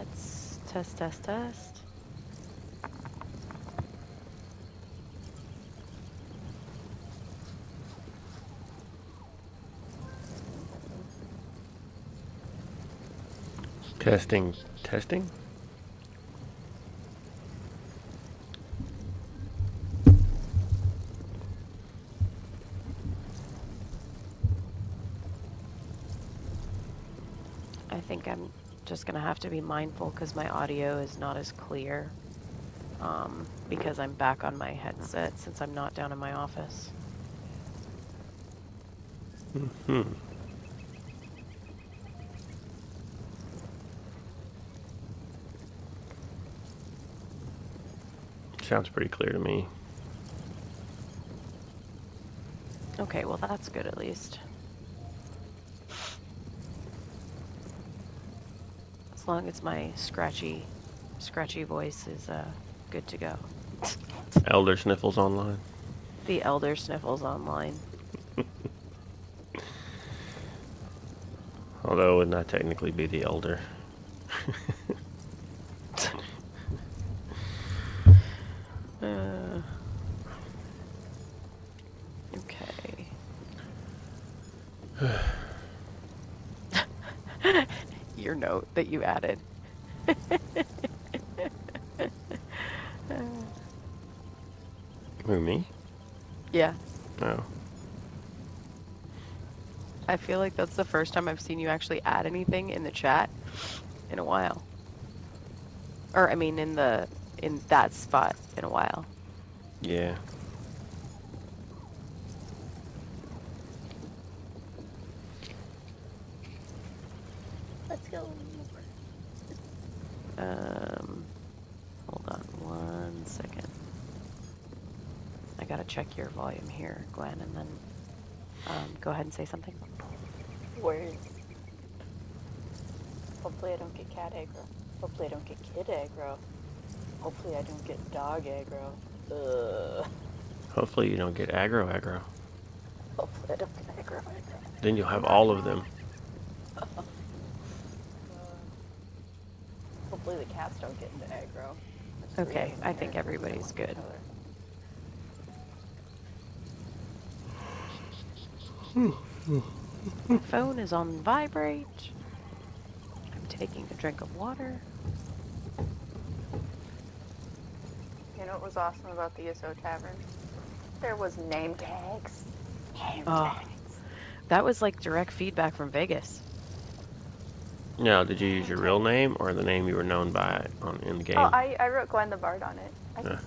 Let's test. Testing. I think I'm just gonna have to be mindful because my audio is not as clear. Because I'm back on my headset since I'm not down in my office. Sounds pretty clear to me. Okay, well that's good at least. As long as my scratchy voice is good to go. Elder Sniffles online. The Elder Sniffles online. Although it would not technically be the Elder. Okay. Your note that you added. Who, me? Yeah. Oh. I feel like that's the first time I've seen you actually add anything in the chat in a while. Or, I mean, in that spot in a while. Yeah. Let's go. Hold on 1 second. I gotta check your volume here, Gwen, and then go ahead and say something. Words. Hopefully I don't get cat aggro. Hopefully I don't get kid aggro. Hopefully I don't get dog aggro. Hopefully you don't get aggro. Hopefully I don't get aggro. Then you'll have all of them. Hopefully the cats don't get into aggro. Okay, I think everybody's good. My phone is on vibrate. I'm taking a drink of water. You know what was awesome about the ESO Tavern? There was name tags. Name tags. That was like direct feedback from Vegas. Now, did you use your real name or the name you were known by in the game? Oh, I wrote Gwen the Bard on it. I can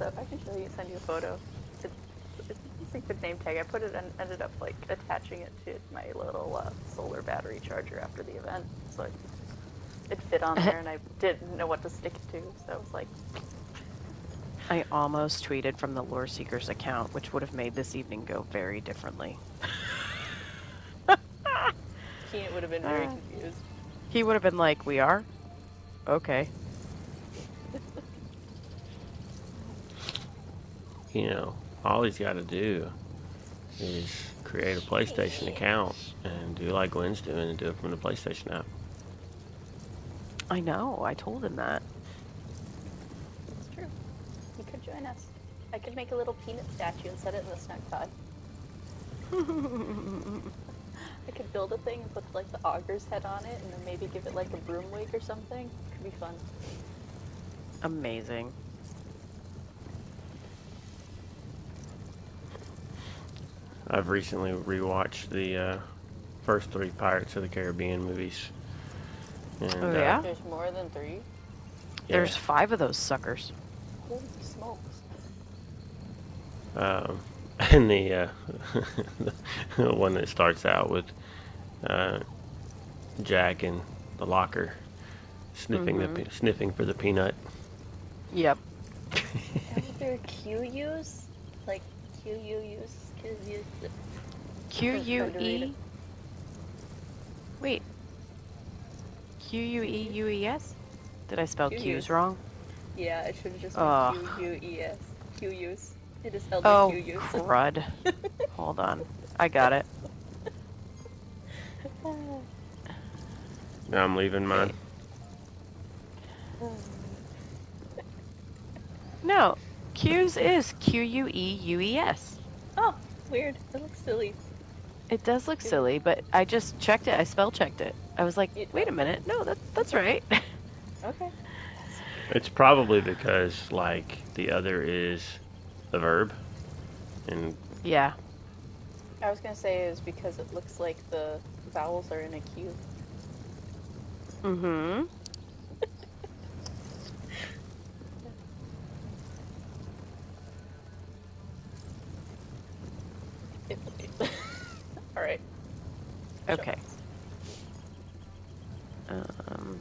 show you, send you a photo. It's a good name tag. I put it and ended up like attaching it to my little solar battery charger after the event, so it fit on there, and I didn't know what to stick it to, so I was like. I almost tweeted from the Lore Seekers account, which would have made this evening go very differently. Keenan would have been very confused. He would have been like, "We are? Okay." You know, all he's got to do is create a PlayStation account and do like Gwen's doing and do it from the PlayStation app. I know. I told him that. It's true. He could join us. I could make a little peanut statue and set it in the Snugpod. I could build a thing and put like the auger's head on it, and then maybe give it like a broom wig or something. Could be fun. Amazing. I've recently rewatched the first 3 Pirates of the Caribbean movies. And, oh yeah? There's more than 3? Yeah. There's 5 of those suckers. Holy smokes. And the one that starts out with Jack in the locker sniffing for the peanut. Yep. And there QUs? Like QUs? QUE? Wait. QUEUES? Did I spell Q's wrong? Yeah, it should have just been QUES. QUs. It is spelled Oh, QUs. crud. Hold on. I got it. Now I'm leaving mine. No, Q's is Queueus. Oh, weird. It looks silly. It does look Is it- silly, but I just checked it. I spell checked it. I was like, wait a oh, minute. No, that's right. okay. It's probably because, like, the other is the verb. And Yeah. I was gonna say it was because it looks like the vowels are in a queue. Mm-hmm. All right. Okay. Um.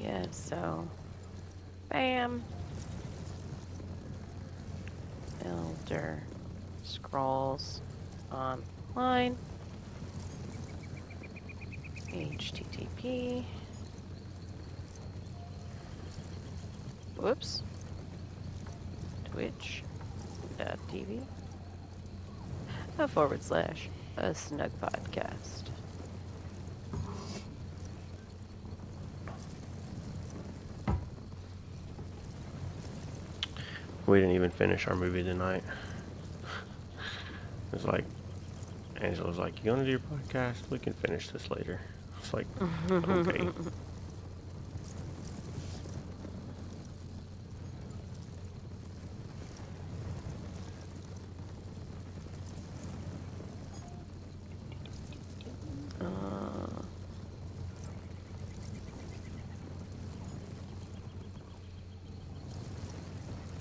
Yeah. So. Bam. Elder Scrolls Online. HTTP. Whoops. Twitch.tv. / A Snugpod Cast. we didn't even finish our movie tonight. It was like, Angela was like, you gonna do your podcast? We can finish this later. It's like, okay.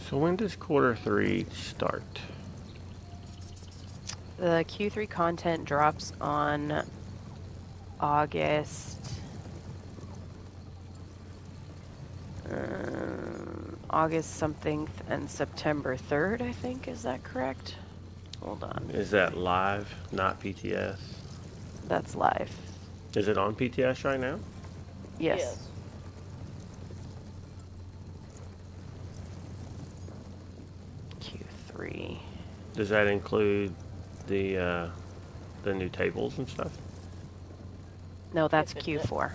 So when does Q3 start? The Q3 content drops on August. August something and September 3rd, I think. Is that correct? Hold on. Is that live, not PTS? That's live. Is it on PTS right now? Yes. Q3. Does that include the new tables and stuff? No, that's If it's Q4.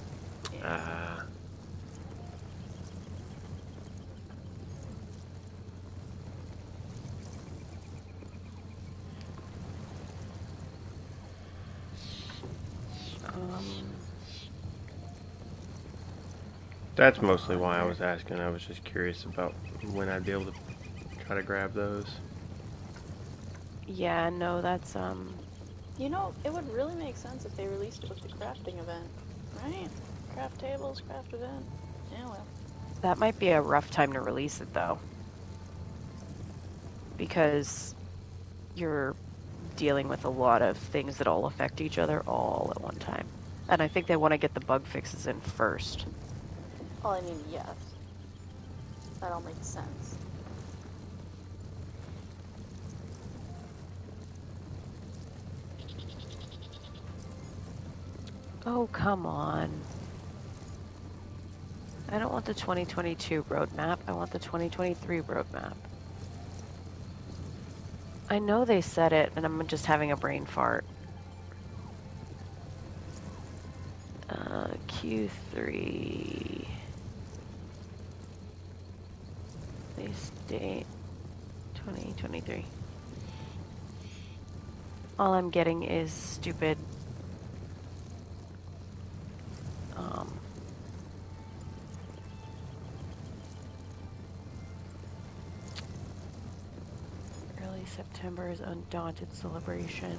That's mostly why I was asking. I was just curious about when I'd be able to try to grab those. Yeah, no, that's You know, it would really make sense if they released it with the crafting event, right? Craft tables, craft event. Yeah, well. that might be a rough time to release it though. Because you're dealing with a lot of things that all affect each other all at one time. And I think they want to get the bug fixes in first. Well, I mean, yes. That all makes sense. Oh, come on. I don't want the 2022 roadmap. I want the 2023 roadmap. I know they said it, and I'm just having a brain fart. Q3. Release date 2023. All I'm getting is stupid early September's Undaunted Celebration.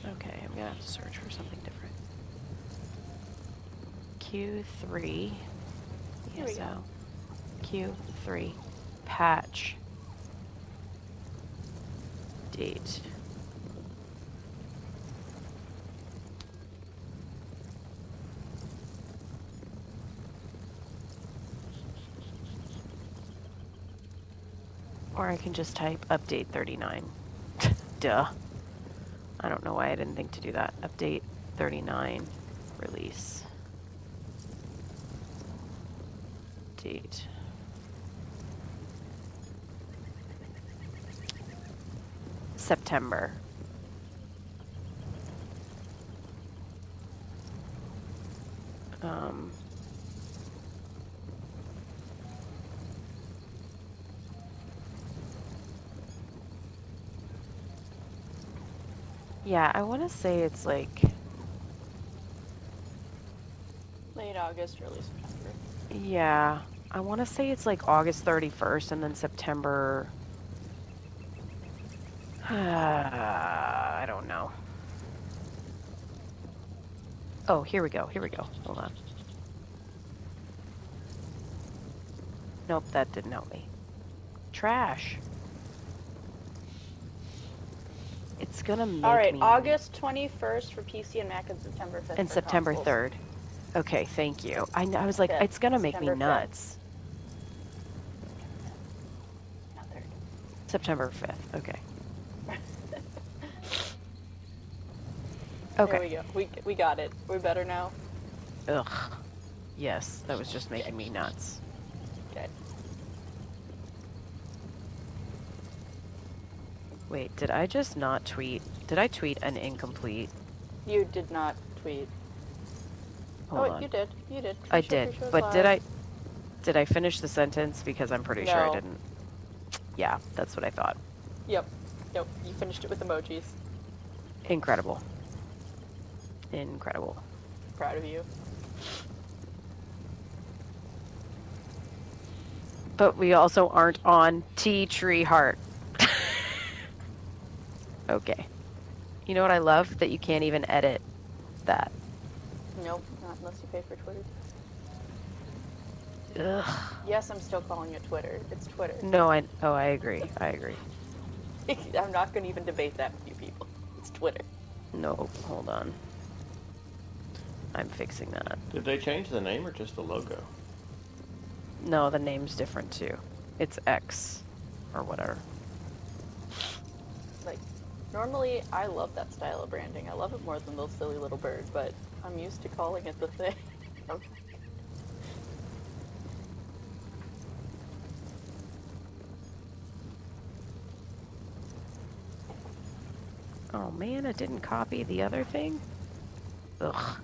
Okay, I'm gonna have to search for something different. Q3. Here we go. Q3 patch date. Or I can just type update 39. Duh. I don't know why I didn't think to do that. Update 39 release. date. September. Yeah, I want to say it's like Late August, early September. yeah, I want to say it's like August 31st and then September. I don't know. Oh, here we go. Here we go. Hold on. Nope, that didn't help me. Trash. It's gonna make All right, me. August 21st for PC and Mac and September 5th And for September consoles. 3rd. Okay, thank you. I was like, 5th, it's gonna make me September 5th. nuts. No, 3rd. September 5th. Okay. There Okay. we go. We got it. We're better now. Ugh. Yes, that was just making me nuts. Okay. Wait, did I just not tweet? Did I tweet an incomplete? You did not tweet. Hold oh, on. You did. You did. I did, but did I finish the sentence? Because I'm pretty sure I No. didn't. Yeah, that's what I thought. Yep. Nope. You finished it with emojis. Incredible. Incredible. Proud of you. But we also aren't on Tea Tree Heart. Okay. You know what I love? That you can't even edit that. Nope. Not unless you pay for Twitter. Ugh. Yes, I'm still calling it Twitter. It's Twitter. No, I agree. I agree. I'm not going to even debate that with you people. It's Twitter. No, hold on. I'm fixing that. Did they change the name or just the logo? No, the name's different too. It's X or whatever. Like, normally I love that style of branding. I love it more than those silly little birds, but I'm used to calling it the thing. Oh man, it didn't copy the other thing? Ugh.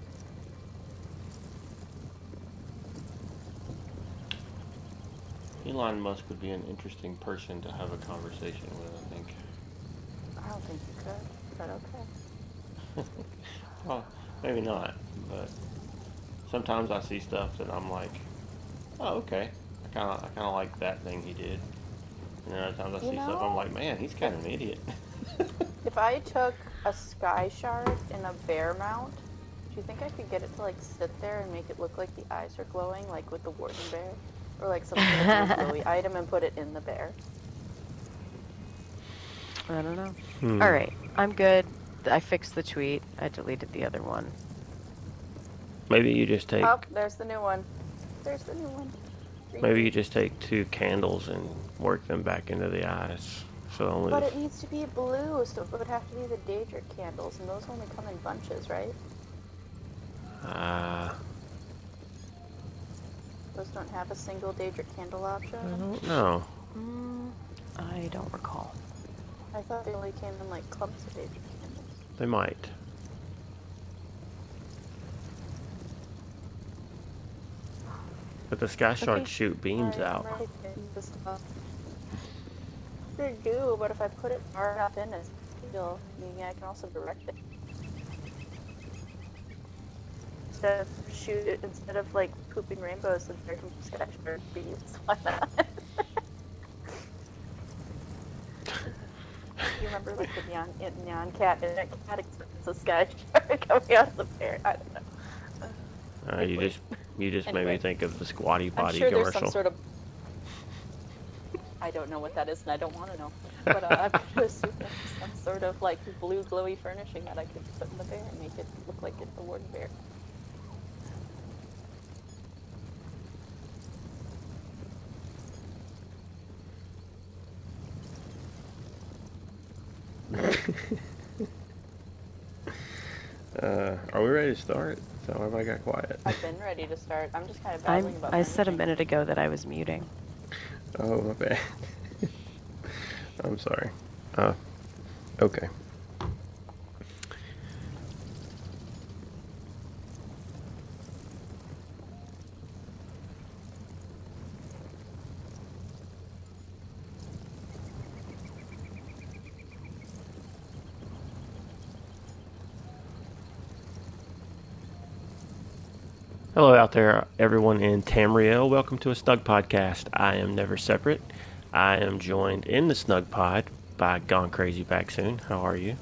Elon Musk would be an interesting person to have a conversation with, I think. I don't think you could, but okay. Well, maybe not, but sometimes I see stuff that I'm like, oh, okay. I kind of like that thing he did. And then other times I see stuff I'm like, man, he's kind of an idiot. If I took a sky shard in a bear mount, do you think I could get it to like sit there and make it look like the eyes are glowing, like with the warden bear? Or like some sort of glowy item and put it in the bear? I don't know. Alright, I'm good. I fixed the tweet. I deleted the other one. Maybe you just take... Oh, there's the new one. There's the new one. Maybe you just take 2 candles and work them back into the eyes. So only But it needs to be blue, so it would have to be the Daedric candles, and those only come in bunches, right? Those don't have a single Daedric candle option? I don't know. I don't recall. I thought they only came in like clumps of Daedric candles. They might. But the sky shards shoot beams out. They do, but if I put it far enough in, it's still, maybe I can also direct it. Instead of like pooping rainbows, then there can be sky shard beams. Why not? You remember like the neon cat and that cat expects a sky shard coming out of the bear? I don't know. You just Anyway. made me think of the Squatty Potty I'm sure commercial. there's some sort of... I don't know what that is, and I don't want to know. But I'm going to assume there's some sort of like blue glowy furnishing that I could put in the bear and make it look like it's a warden bear. Are we ready to start? So everybody got quiet. I've been ready to start. I'm just kind of babbling about I my said a mission. minute ago that I was muting. Oh, my bad. I'm sorry. Okay. Hello out there, everyone in Tamriel. Welcome to A Snugpod Cast. I am Never Separate. I am joined in the Snugpod by Gone Crazy Back Soon. How are you?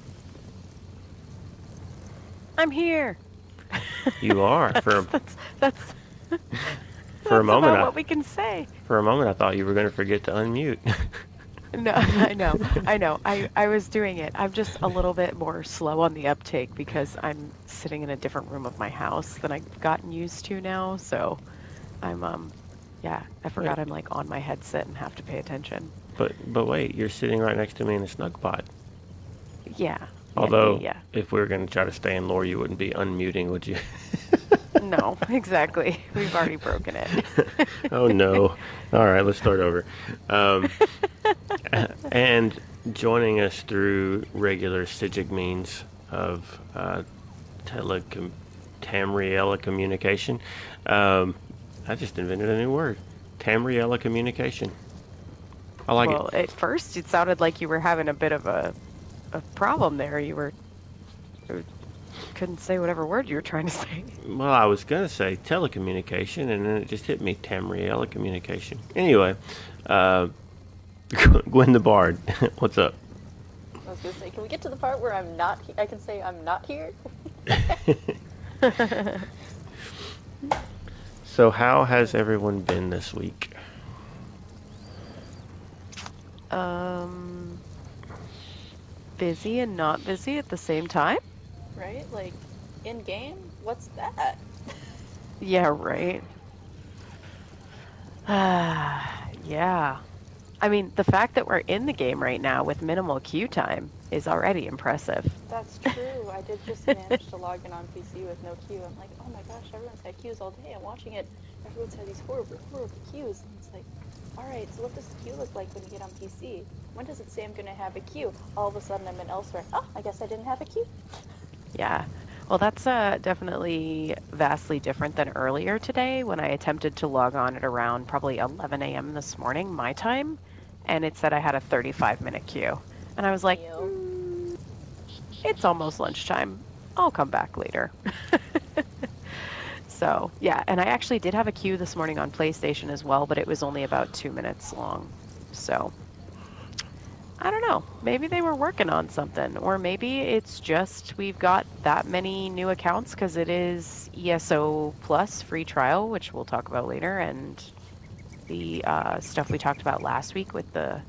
I'm here. You are. That's For a moment, about what we can say. For a moment, I thought you were going to forget to unmute. No, I know. I was doing it. I'm just a little bit more slow on the uptake because I'm sitting in a different room of my house than I've gotten used to now. So I'm yeah, I forgot I'm like on my headset and have to pay attention. But wait, you're sitting right next to me in the Snugpod. Yeah. Although, yeah. if we were going to try to stay in lore, you wouldn't be unmuting, would you? No, exactly. We've already broken it. Oh, no. All right, let's start over. And joining us through regular Sigic means of Tamriel communication. I just invented a new word. Tamriel communication. I like it. Well, at first it sounded like you were having a bit of a problem there. You couldn't say whatever word you were trying to say. Well, I was going to say telecommunication, and then it just hit me, Tamriel communication. Anyway, Gwen the Bard, what's up? I was going to say, can we get to the part where I can say I'm not here? So how has everyone been this week? Busy and not busy at the same time? Right? Like, in-game? What's that? Yeah, right. Yeah. I mean, the fact that we're in the game right now with minimal queue time is already impressive. That's true. I did just manage to log in on PC with no queue. I'm like, oh my gosh, everyone's had queues all day. I'm watching it. Everyone's had these horrible, horrible queues. And it's like, alright, so what does the queue look like when you get on PC? When does it say I'm going to have a queue? All of a sudden I'm in elsewhere. Oh, I guess I didn't have a queue. Yeah. Well, that's definitely vastly different than earlier today when I attempted to log on at around probably 11 a.m. this morning, my time, and it said I had a 35-minute queue. And I was like, it's almost lunchtime. I'll come back later. So, yeah, and I actually did have a queue this morning on PlayStation as well, but it was only about 2 minutes long. So, I don't know. Maybe they were working on something, or maybe it's just we've got that many new accounts because it is ESO Plus free trial, which we'll talk about later, and the stuff we talked about last week with the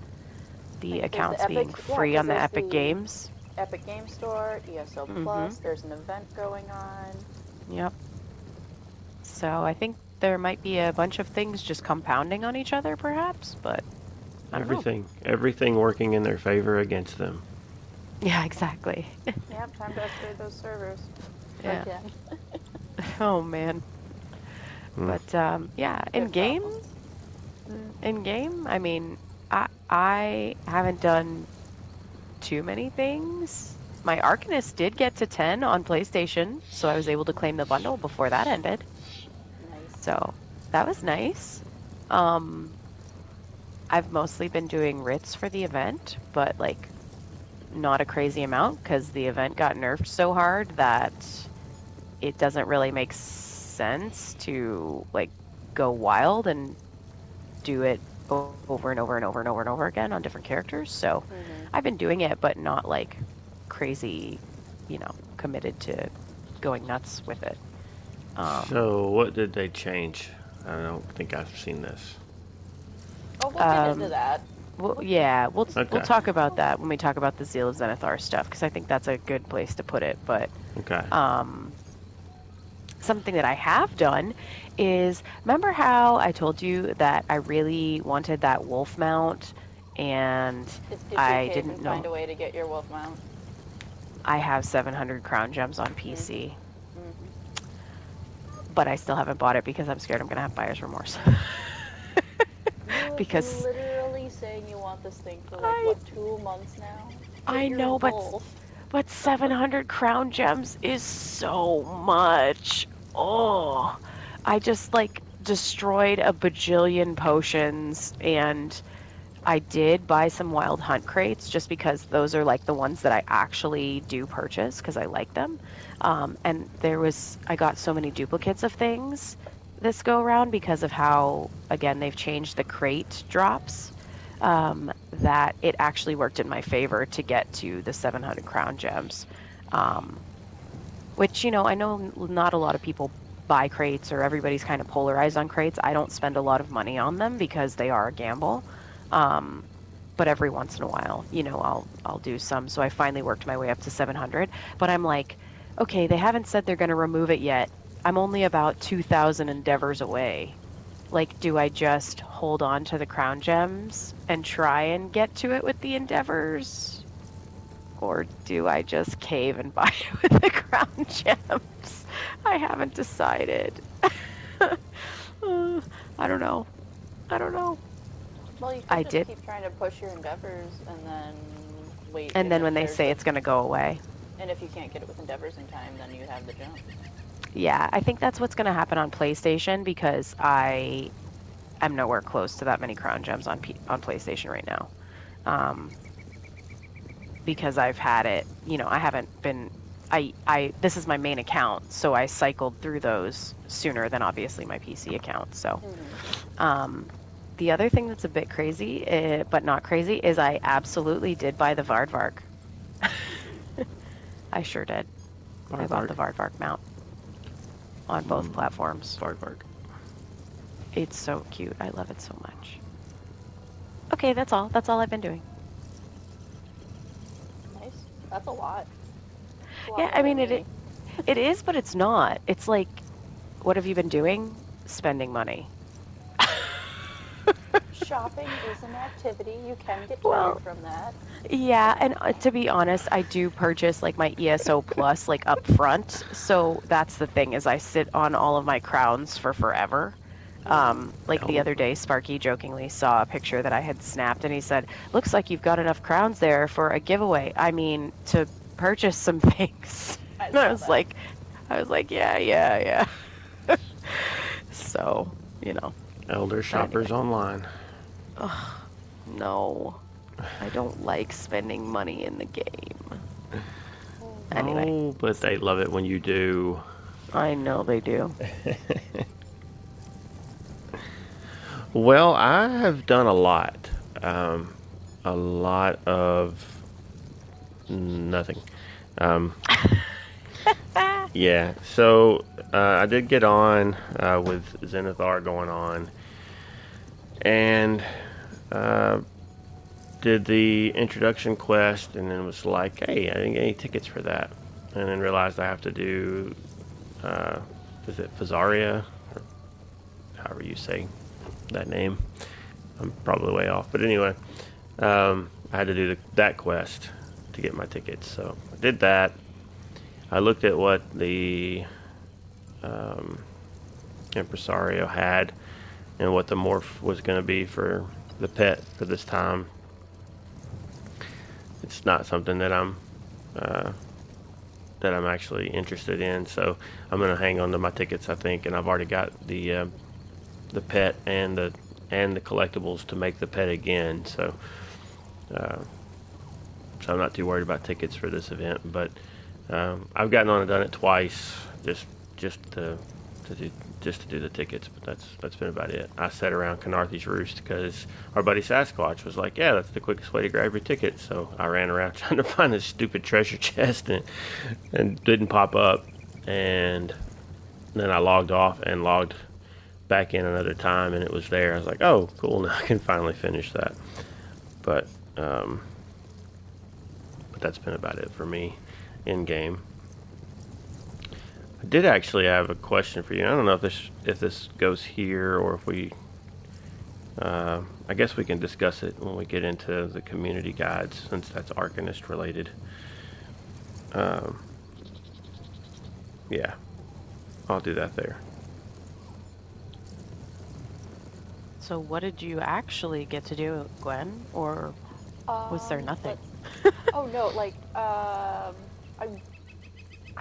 accounts being free on the Epic Games. Epic Game Store, ESO Plus, there's an event going on. Yep. So I think there might be a bunch of things just compounding on each other, perhaps, but I don't know. Everything working in their favor against them. Yeah, exactly. Yep, time to upgrade those servers. Yeah. Again. Oh, man. But, yeah, in game, I mean, I haven't done too many things. My Arcanist did get to 10 on PlayStation, so I was able to claim the bundle before that ended. Nice. So that was nice. I've mostly been doing writs for the event, but like not a crazy amount because the event got nerfed so hard that it doesn't really make sense to like go wild and do it over and over and over and over and over again on different characters. So I've been doing it, but not like crazy, committed to going nuts with it. So what did they change? I don't think I've seen this. Oh, we'll get into that. Well, yeah, we'll talk about that when we talk about the Zeal of Zenithar stuff, because I think that's a good place to put it. But something that I have done is, remember how I told you that I really wanted that wolf mount, and I didn't know. Find a way to get your wolf mount. I have 700 crown gems on PC. but I still haven't bought it because I'm scared I'm gonna have buyer's remorse. You have been Because literally saying you want this thing for like, I what, 2 months now? Hit I your know, goal. but 700 crown gems is so much. Oh, I just like destroyed a bajillion potions, and I did buy some wild hunt crates just because those are like the ones that I actually do purchase because I like them. And I got so many duplicates of things this go around because of how, again, they've changed the crate drops, that it actually worked in my favor to get to the 700 crown gems. Um, which, I know not a lot of people buy crates, or everybody's kind of polarized on crates. I don't spend a lot of money on them because they are a gamble. Um, but every once in a while, I'll do some. So I finally worked my way up to 700, but I'm like, okay, they haven't said they're going to remove it yet. I'm only about 2,000 endeavors away. Like, do I just hold on to the crown gems and try and get to it with the endeavors? Or do I just cave and buy it with the crown gems? I haven't decided. I don't know. I don't know. Well, you could I just did. keep trying to push your endeavors and then wait, And and then if when they there's say a, it's going to go away. and if you can't get it with endeavors in time, then you have the jump. Yeah, I think that's what's going to happen on PlayStation because I am nowhere close to that many crown gems on PlayStation right now. Because I've had it, I haven't been this is my main account, so I cycled through those sooner than obviously my PC account. So, um the other thing that's a bit crazy, but not crazy, is I absolutely did buy the Vardvark. I sure did. I bought Aardvark. the Vardvark mount on both platforms. Aardvark. It's so cute. I love it so much. Okay, that's all. That's all I've been doing. Nice. That's a lot. It's a lot Yeah, more I than mean me. it is, but it's not. It's like, what have you been doing? Spending money. Shopping is an activity. You can get tired Well, from that. yeah, and to be honest, I do purchase like my ESO Plus like up front. So that's the thing, is I sit on all of my crowns for forever. Like the Oh, other day, Sparky jokingly saw a picture that I had snapped, and he said, "Looks like you've got enough crowns there for a giveaway. I mean, to purchase some things." I And saw that. I was like, yeah, yeah, yeah. So, Elder but Shoppers anyway. Online. Ugh, no, I don't like spending money in the game. Anyway, Oh, but they love it when you do. I know they do. Well, I have done a lot. A lot of nothing. Um, yeah, so I did get on with Zenithar going on, and did the introduction quest, and then was like, hey, I didn't get any tickets for that. And then realized I have to do, is it Fazaria? Or however you say that name. I'm probably way off. But anyway, I had to do that quest to get my tickets. So I did that. I looked at what the Impresario had and what the morph was going to be for the pet for this time. It's not something that I'm actually interested in. So I'm going to hang on to my tickets, I think, and I've already got the pet and the collectibles to make the pet again. So I'm not too worried about tickets for this event. But I've gotten on and done it twice, just to do the tickets. But that's been about it. I sat around Canarthy's Roost because our buddy Sasquatch was like, yeah, that's the quickest way to grab your ticket. So I ran around trying to find this stupid treasure chest and didn't pop up. And then I logged off and logged back in another time, and it was there. I was like, oh, cool, now I can finally finish that. But that's been about it for me in game. I did actually have a question for you. I don't know if this goes here or if we I guess we can discuss it when we get into the community guides, since that's Arcanist related. Yeah, I'll do that there. So what did you actually get to do, Gwen? Or was there nothing? Let's. Oh no, like I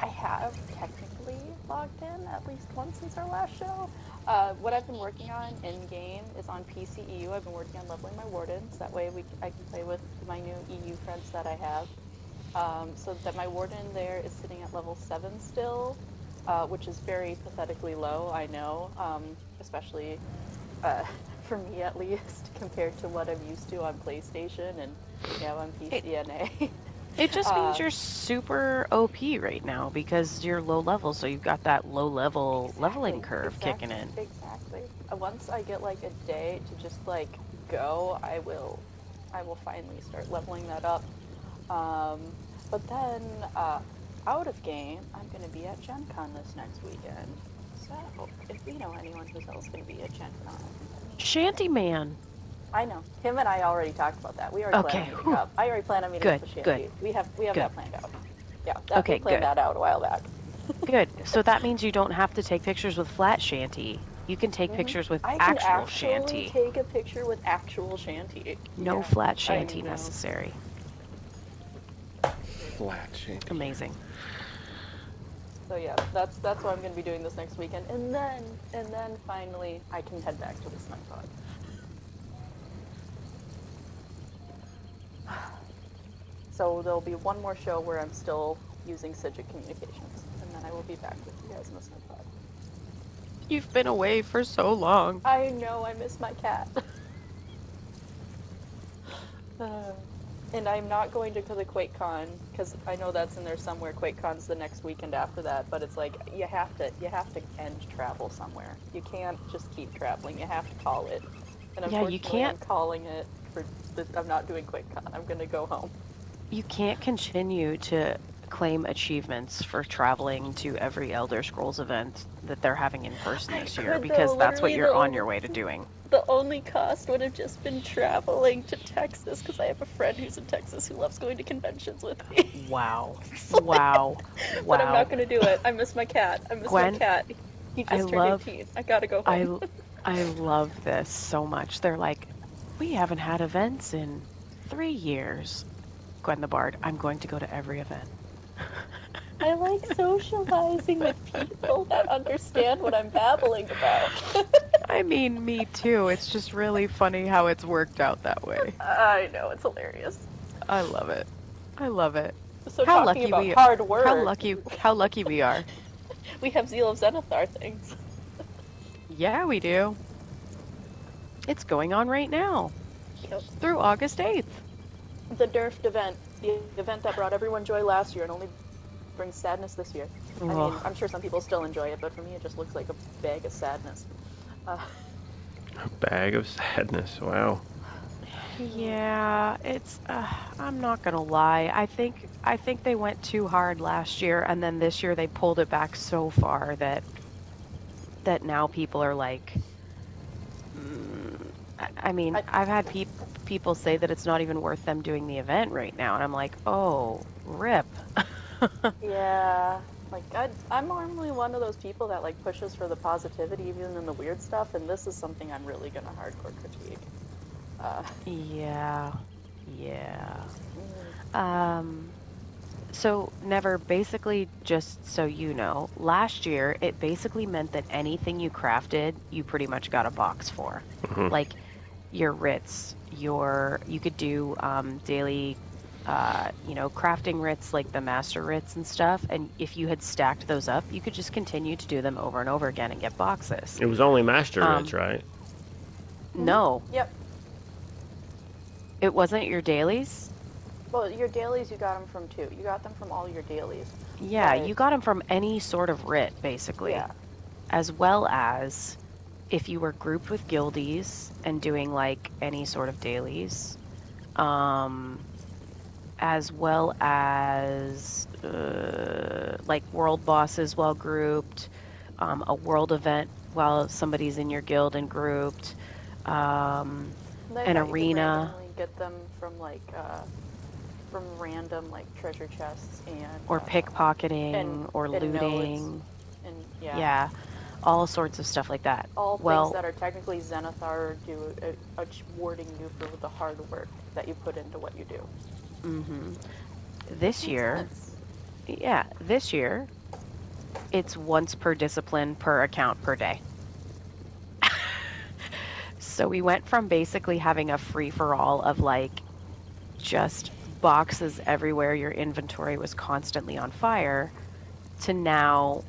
have technically logged in at least once since our last show. What I've been working on in game is on PCEU. I've been working on leveling my wardens. That way I can play with my new EU friends that I have. So that my warden there is sitting at level 7 still, which is very pathetically low, I know, especially uh, for me at least, compared to what I'm used to on PlayStation and on It PCNA. it just means uh, you're super OP right now because you're low level, so you've got that low level leveling Exactly, curve kicking exactly, in. exactly. Once I get like a day to just like go, I will finally start leveling that up. Um, but then out of game, I'm gonna be at Gen Con this next weekend. So if you know anyone who's else gonna be at Gen Con, let me know. Shanty Man. I know him and I already talked about that. We already plan Okay, on meeting whew. up. I already plan on meeting up Good, with good, Shanty. We have good. that planned out. Yeah, we Okay, planned good. that out a while back. Good. So that means you don't have to take pictures with flat shanty. You can take hmm pictures with I can actual actually shanty. take a picture with actual Shanty. No Yeah, flat I shanty know. necessary. Flat shanty. Amazing. So yeah, that's what I'm gonna be doing this next weekend, and then finally I can head back to the Snugpod. So there'll be one more show where I'm still using Sigil Communications, and then I will be back with you guys in the Snugpod. You've been away for so long. I know I miss my cat. Uh, and I'm not going to the QuakeCon because I know that's in there somewhere. QuakeCon's the next weekend after that, but it's like you have to end travel somewhere. You can't just keep traveling. You have to call it. And Yeah, you unfortunately, I'm can't calling it for this. I'm not doing QuakeCon. I'm gonna go home. you can't continue to claim achievements for traveling to every Elder Scrolls event that they're having in person I this year could though. because that's what Literally, you're on your way to doing. the only cost would have just been traveling to Texas because I have a friend who's in Texas who loves going to conventions with me. Wow. Wow. But I'm not Wow. gonna do it. I miss my cat. I miss my Gwen, cat. He I just turned love 18. I gotta go home. I I love this so much. They're like, we haven't had events in 3 years. Gwen the Bard, I'm going to go to every event. I like socializing with people that understand what I'm babbling about. I mean, me too. It's just really funny how it's worked out that way. I know, it's hilarious. I love it. I love it. So How talking lucky about we hard work, how lucky we are. we have Zeal of Zenithar things. Yeah, we do. It's going on right now Yep. through August 8th. The Durft event, the event that brought everyone joy last year and only brings sadness this year. I mean, Ugh. I'm sure some people still enjoy it, but for me it just looks like a bag of sadness. Uh, A bag of sadness. Wow. Yeah, it's I'm not gonna lie. I think they went too hard last year and then this year they pulled it back so far that now people are like I mean, I, I've had people say that it's not even worth them doing the event right now and I'm like, "Oh, rip." yeah, like I'm normally one of those people that like pushes for the positivity even in the weird stuff, and this is something I'm really gonna hardcore critique. Uh, Yeah. Yeah. mm, Um So, Never, basically, just so you know, last year it basically meant that anything you crafted, you pretty much got a box for. Hmm. Like your writs, you could do daily, crafting writs like the master writs and stuff. And if you had stacked those up, you could just continue to do them over and over again and get boxes. It was only Master Ritz, Um, right? mhm. no, Yep. it wasn't your dailies. Well, your dailies you got them from too. You got them from all your dailies, Yeah, but you got them from any sort of writ, yeah. basically, as well as if you were grouped with guildies and doing like any sort of dailies, um, as well as like world bosses while grouped, a world event while somebody's in your guild and grouped, um, And I an thought you could arena randomly get them from random like treasure chests or and pickpocketing or nodes looting. and yeah. Yeah. all sorts of stuff like that. All things Well, that are technically Zenithar do rewarding you for the hard work that you put into what you do. this Makes year, sense. yeah, this year, it's once per discipline per account per day. So we went from basically having a free for all of like just boxes everywhere, your inventory was constantly on fire, to now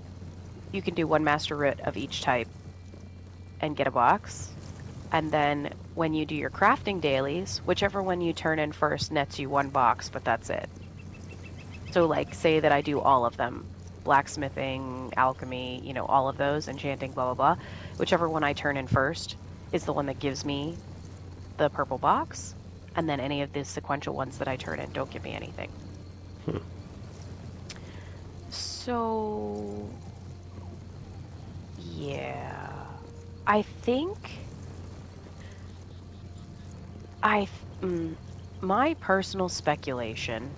you can do one master root of each type and get a box. And then when you do your crafting dailies, whichever one you turn in first nets you one box, but that's it. So, like, say that I do all of them, blacksmithing, alchemy, all of those, enchanting, blah, blah, blah. Whichever one I turn in first is the one that gives me the purple box. And then any of the sequential ones that I turn in don't give me anything. So, yeah. I think my personal speculation,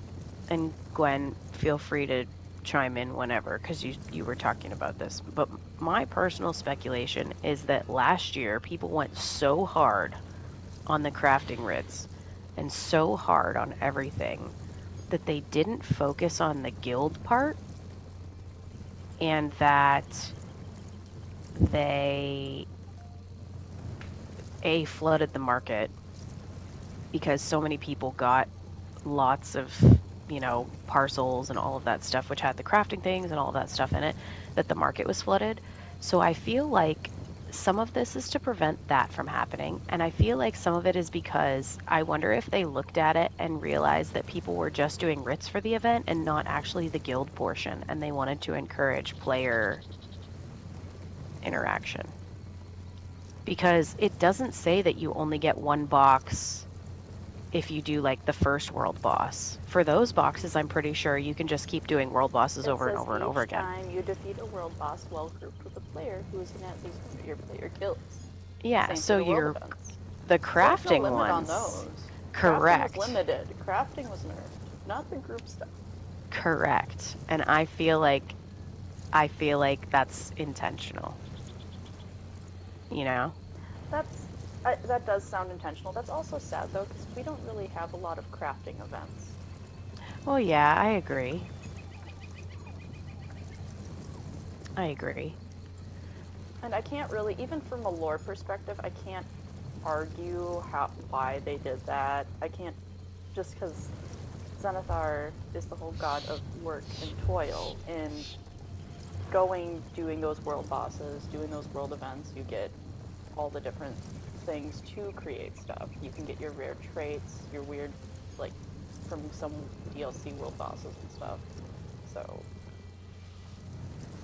and Gwen, feel free to chime in whenever, because you were talking about this, but my personal speculation is that last year people went so hard on the crafting writs and so hard on everything that they didn't focus on the guild part, and that they flooded the market because so many people got lots of parcels and all of that stuff, which had the crafting things and all of that stuff in it, that the market was flooded. So I feel like some of this is to prevent that from happening, and I feel like some of it is because I wonder if they looked at it and realized that people were just doing writs for the event and not actually the guild portion, and they wanted to encourage player interaction. Because it doesn't say that you only get one box if you do like the first world boss. For those boxes, I'm pretty sure you can just keep doing world bosses over and over and over again. Each time you defeat a world boss well grouped with a player who is in at least one of your player guilds. Yeah, Same so for the crafting There's no limit ones. on those. Correct. Crafting was limited. Crafting was nerfed, not the group stuff. Correct. And I feel like that's intentional. That does sound intentional. That's also sad though, because we don't really have a lot of crafting events. Well, yeah, I agree. And I can't really, even from a lore perspective, I can't argue why they did that. I can't, just because Zenithar is the whole god of work and toil, and doing those world bosses, doing those world events, you get all the different things to create stuff. You can get your rare traits, your weird, like, from some DLC world bosses and stuff. So,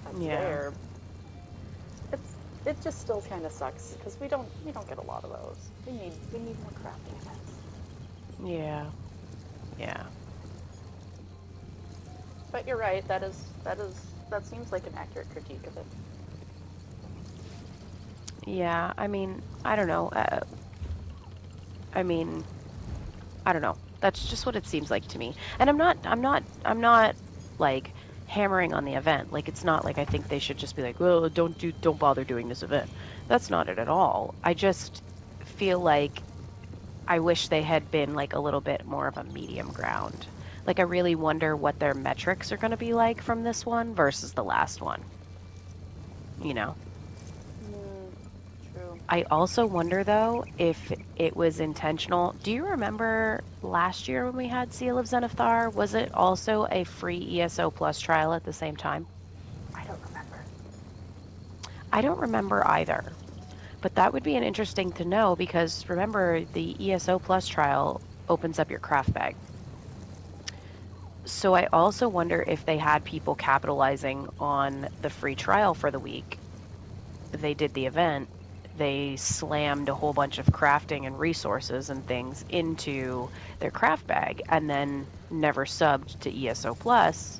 that's there. It just still kind of sucks because we don't get a lot of those. We need more crafting events. Yeah. But you're right. That seems like an accurate critique of it. Yeah, I mean, I don't know. I don't know. That's just what it seems like to me. And I'm not like hammering on the event. Like, it's not like I think they should just be like, well, don't bother doing this event. That's not it at all. I just feel like I wish they had been like a little bit more of a medium ground. Like, I really wonder what their metrics are going to be like from this one versus the last one. True. I also wonder, though, if it was intentional. Do you remember last year when we had Seal of Zenithar? Was it also a free ESO Plus trial at the same time? I don't remember. I don't remember either. But that would be an interesting to know, because remember, the ESO Plus trial opens up your craft bag. So I also wonder if they had people capitalizing on the free trial for the week. They did the event. They slammed a whole bunch of crafting and resources and things into their craft bag and then never subbed to ESO Plus,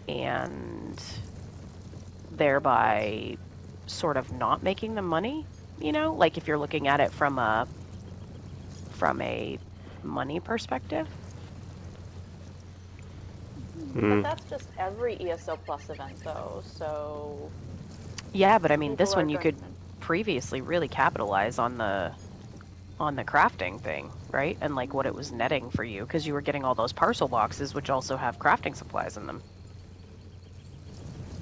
and thereby sort of not making the money, like if you're looking at it from a money perspective. But that's just every ESO Plus event, though, so... Yeah, but I mean, People this are one you going could previously really capitalize on the crafting thing, right? And like what it was netting for you, because you were getting all those parcel boxes, which also have crafting supplies in them.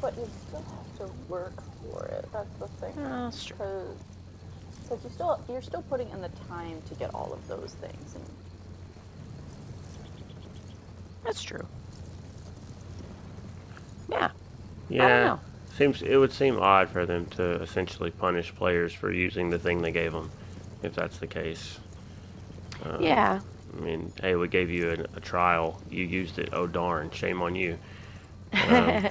but you still have to work for it. That's the thing. That's true. Because you're still putting in the time to get all of those things, and That's true. Yeah, I don't Yeah, know. it would seem odd for them to essentially punish players for using the thing they gave them, if that's the case. Um, Yeah, I mean, hey, we gave you a trial. You used it. Oh darn, shame on you. Um,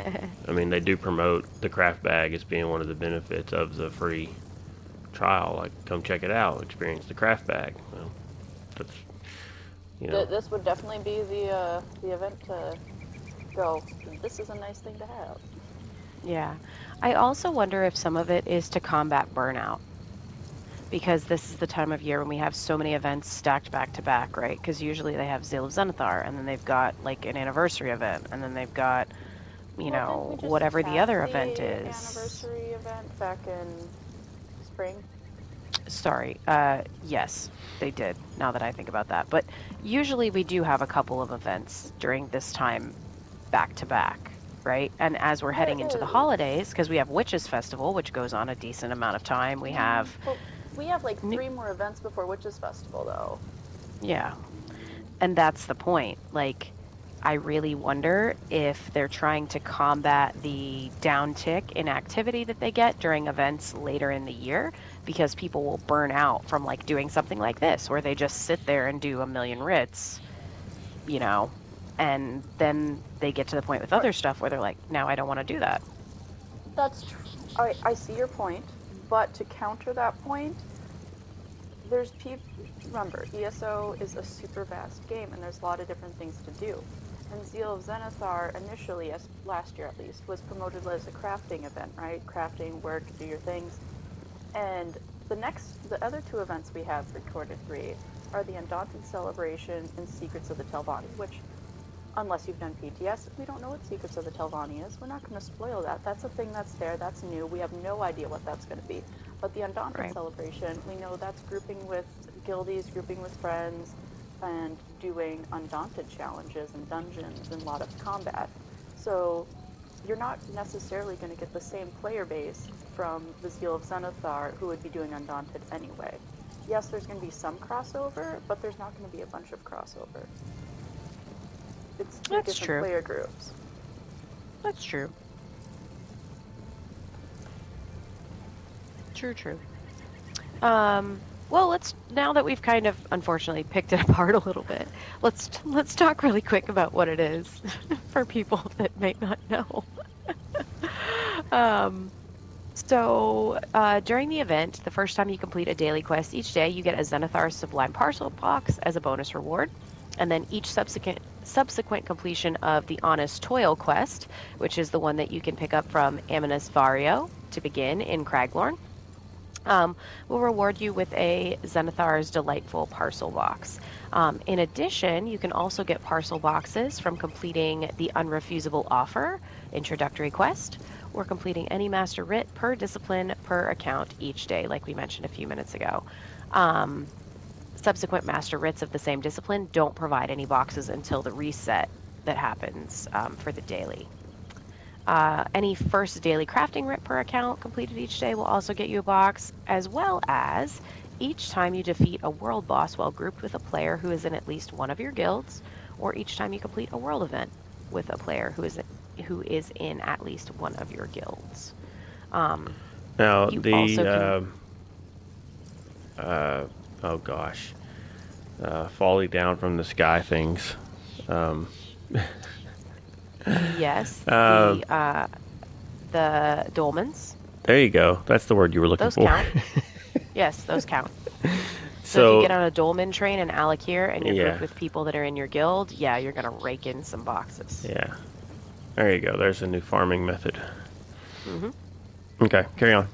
I mean, they do promote the craft bag as being one of the benefits of the free trial. Like, come check it out, experience the craft bag. Well, that's this would definitely be the event to go. This is a nice thing to have. yeah. I also wonder if some of it is to combat burnout, because this is the time of year when we have so many events stacked back to back, right? Because usually they have Zeal of Zenithar, and then they've got like an anniversary event, and then they've got, Well, didn't we just whatever the have other event the is. anniversary event back in spring? Sorry. Yes, they did, now that I think about that. But usually we do have a couple of events during this time back to back, right? And as we're There heading into the is. holidays, because we have Witches Festival, which goes on a decent amount of time, we have. But we have like New- 3 more events before Witches Festival, though. yeah. And that's the point. Like, I really wonder if they're trying to combat the downtick in activity that they get during events later in the year, because people will burn out from like doing something like this, where they just sit there and do a million writs, you know, and then they get to the point with other stuff where they're like, now I don't want to do that. That's true. I see your point, but to counter that point, there's people. Remember, ESO is a super vast game, and there's a lot of different things to do. And Zeal of Zenithar initially, as last year at least, was promoted as a crafting event, right? Crafting, work, do your things. And the other 2 events we have for quarter 3 are the Undaunted Celebration and Secrets of the Telvanni, which, unless you've done PTS, we don't know what Secrets of the Telvanni is. We're not going to spoil that. That's a thing that's there. That's new. We have no idea what that's going to be. But the Undaunted Right. Celebration, we know that's grouping with guildies, grouping with friends, and doing Undaunted challenges and dungeons and a lot of combat. So you're not necessarily going to get the same player base from the Zeal of Zenithar who would be doing Undaunted anyway. Yes, there's going to be some crossover, but there's not going to be a bunch of crossover. It's 2 That's different true. player groups. That's true. True. Well, now that we've kind of unfortunately picked it apart a little bit, let's talk really quick about what it is for people that may not know. So during the event, the first time you complete a daily quest each day, you get a Zenithar Sublime Parcel box as a bonus reward. And then each subsequent completion of the Honest Toil quest, which is the one that you can pick up from Aminus Vario to begin in Craglorn, will reward you with a Zenithar's Delightful Parcel box. In addition, you can also get parcel boxes from completing the Unrefusable Offer introductory quest, or completing any Master Writ per discipline per account each day, like we mentioned a few minutes ago. Subsequent Master Writs of the same discipline don't provide any boxes until the reset that happens for the daily. Any first daily crafting writ per account completed each day will also get you a box, as well as each time you defeat a world boss while grouped with a player who is in at least one of your guilds, or each time you complete a world event with a player who is in at least one of your guilds. now You also oh gosh, falling down from the sky things. Yes, the dolmens. There you go. That's the word you were looking Those for. count. Yes, those count. So if you get on a dolmen train in Alakir and you're grouped with people that are in your guild, yeah, you're gonna rake in some boxes. Yeah. There you go. There's a new farming method. Mm-hmm. Okay, carry on.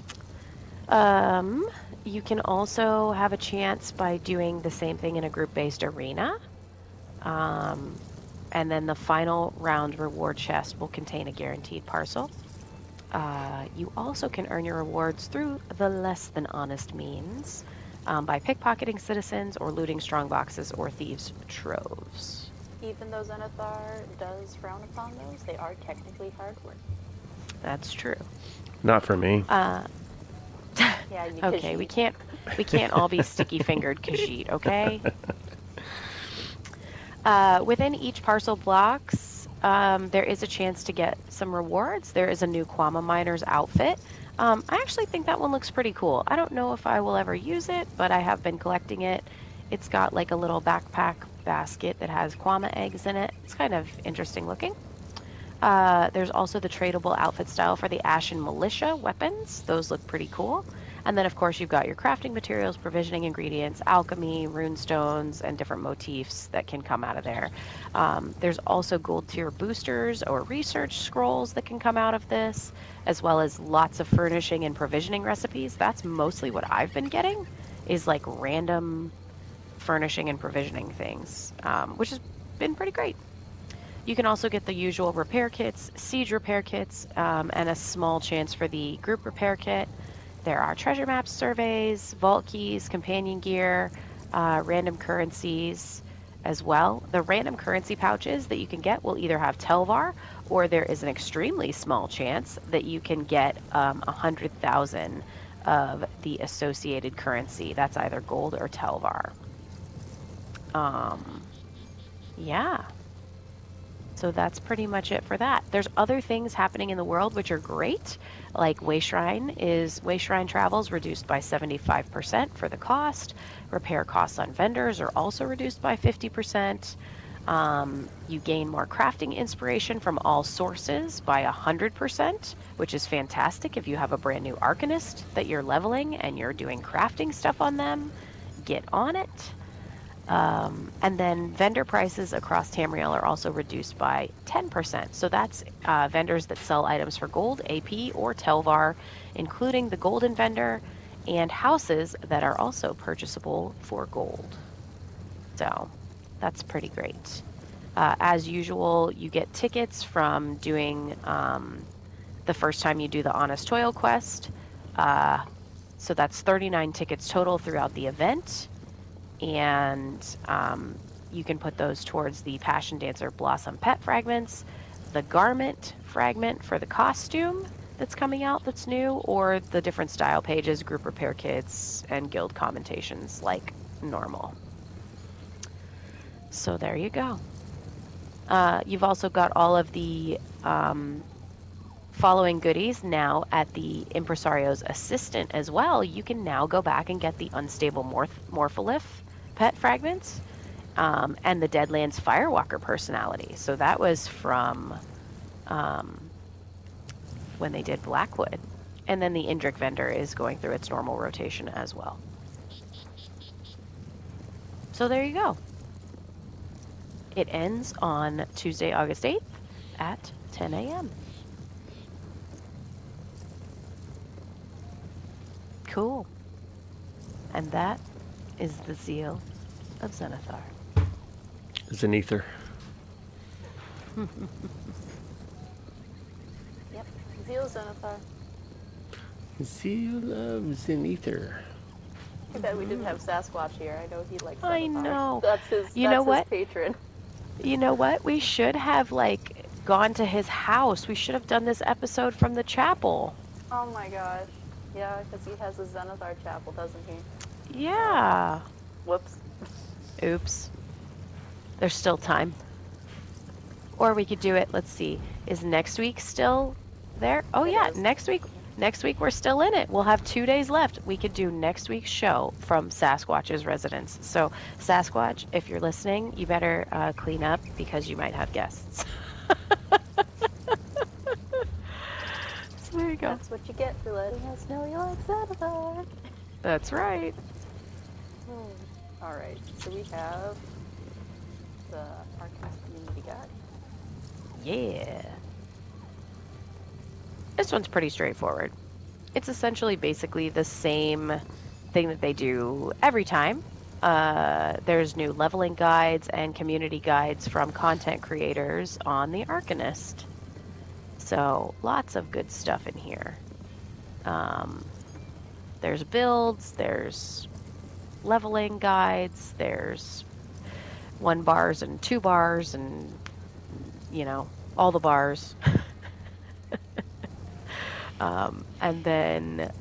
You can also have a chance by doing the same thing in a group-based arena. And then the final round reward chest will contain a guaranteed parcel. You also can earn your rewards through the less than honest means by pickpocketing citizens or looting strong boxes or thieves' troves. Even though Zenithar does frown upon those, they are technically hard work. That's true. Not for me. Yeah, you Okay, we can't all be sticky-fingered Khajiit, okay? Within each parcel blocks, there is a chance to get some rewards. There is a new Kwama Miner's outfit. I actually think that one looks pretty cool. I don't know if I will ever use it, but I have been collecting it. It's got like a little backpack basket that has Kwama eggs in it. It's kind of interesting looking. There's also the tradable outfit style for the Ashen Militia weapons. Those look pretty cool. And then, of course, you've got your crafting materials, provisioning ingredients, alchemy, runestones, and different motifs that can come out of there. There's also gold tier boosters or research scrolls that can come out of this, as well as lots of furnishing and provisioning recipes. That's mostly what I've been getting, is like random furnishing and provisioning things, which has been pretty great. You can also get the usual repair kits, siege repair kits, and a small chance for the group repair kit. There are treasure maps, surveys, vault keys, companion gear, random currencies as well. The random currency pouches that you can get will either have Telvar, or there is an extremely small chance that you can get 100,000 of the associated currency. That's either gold or Telvar. Yeah. So that's pretty much it for that. There's other things happening in the world which are great, like Wayshrine travels reduced by 75% for the cost. Repair costs on vendors are also reduced by 50%. You gain more crafting inspiration from all sources by 100%, which is fantastic if you have a brand new Arcanist that you're leveling and you're doing crafting stuff on them. Get on it. And then vendor prices across Tamriel are also reduced by 10%. So that's vendors that sell items for gold, AP, or Telvar, including the golden vendor, and houses that are also purchasable for gold. So that's pretty great. As usual, you get tickets from doing the first time you do the Honest Toil quest. So that's 39 tickets total throughout the event. And you can put those towards the Passion Dancer Blossom Pet fragments, the garment fragment for the costume that's coming out that's new, or the different style pages, group repair kits, and guild commentations like normal. So there you go. You've also got all of the following goodies now at the Impresario's assistant as well. You can now go back and get the Unstable Morpholith pet fragments and the Deadlands Firewalker personality. So that was from when they did Blackwood. And then the Indrik vendor is going through its normal rotation as well. So there you go. It ends on Tuesday, August 8th at 10 a.m. Cool. And that is the zeal of Zenithar. Zenither. Yep, Zeal Zenithar. Zeal of Zenither. Too bad we didn't have Sasquatch here. I know he likes Zenithar. I know. That's his patron. You know what? We should have, gone to his house. We should have done this episode from the chapel. Oh my gosh. Yeah, because he has a Zenithar chapel, doesn't he? Yeah. Whoops. Oops. There's still time. Or we could do it, let's see. Is next week still there? Oh yeah, next week we're still in it. We'll have 2 days left. We could do next week's show from Sasquatch's residence. So Sasquatch, if you're listening, you better clean up because you might have guests. So there you go. That's what you get for letting us know you like Zenithar. That's right. Alright, so we have the Arcanist Community Guide. Yeah. This one's pretty straightforward. It's essentially basically the same thing that they do every time. There's new leveling guides and community guides from content creators on the Arcanist. So lots of good stuff in here. There's builds, there's leveling guides, there's 1 bars and 2 bars and, you know, all the bars. And then,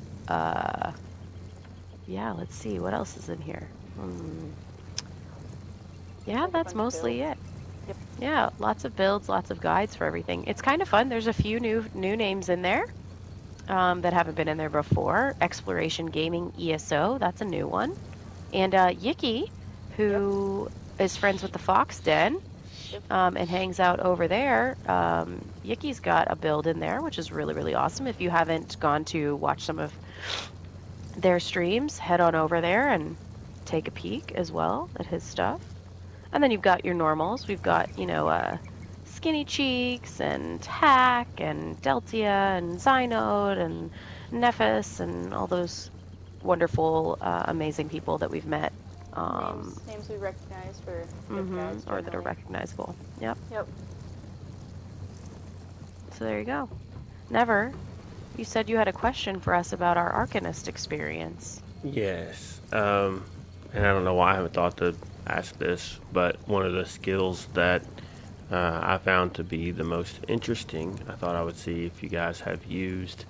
yeah, let's see, what else is in here? Yeah, that's mostly it. Yep. Yeah, lots of builds, lots of guides for everything. It's kind of fun. There's a few new names in there that haven't been in there before. Exploration Gaming ESO, that's a new one. And Yicky, who is friends with the Fox Den and hangs out over there. Yicky's got a build in there, which is really, really awesome. If you haven't gone to watch some of their streams, head on over there and take a peek as well at his stuff. And then you've got your normals. We've got, you know, Skinny Cheeks and Hack and Deltia and Zynode and Nephis and all those wonderful, amazing people that we've met. Names we recognize for guys, or that are recognizable. Yep. Yep. So there you go. Never, you said you had a question for us about our Arcanist experience. Yes. And I don't know why I haven't thought to ask this, but one of the skills that I found to be the most interesting, I thought I would see if you guys have used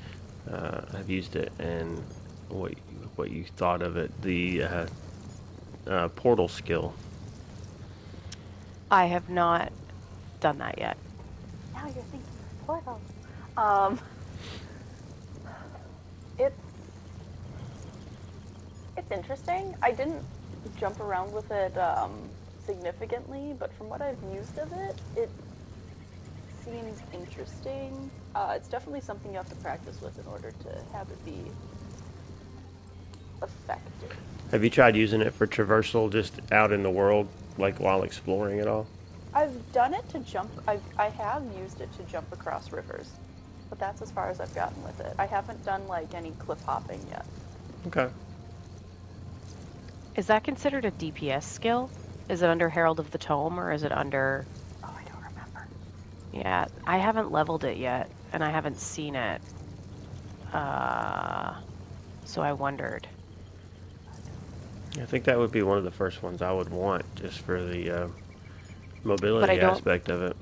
it and what you thought of it. The portal skill. I have not done that yet. Now you're thinking portal. It's interesting. I didn't jump around with it significantly, but from what I've used of it, it seems interesting. It's definitely something you have to practice with in order to have it be effective. Have you tried using it for traversal just out in the world, like while exploring at all? I've done it to jump. I have used it to jump across rivers, but that's as far as I've gotten with it. I haven't done like any cliff hopping yet. Okay. Is that considered a DPS skill? Is it under Herald of the Tome or is it under... Oh, I don't remember. Yeah, I haven't leveled it yet and I haven't seen it. So I wondered. I think that would be one of the first ones I would want, just for the mobility aspect of it.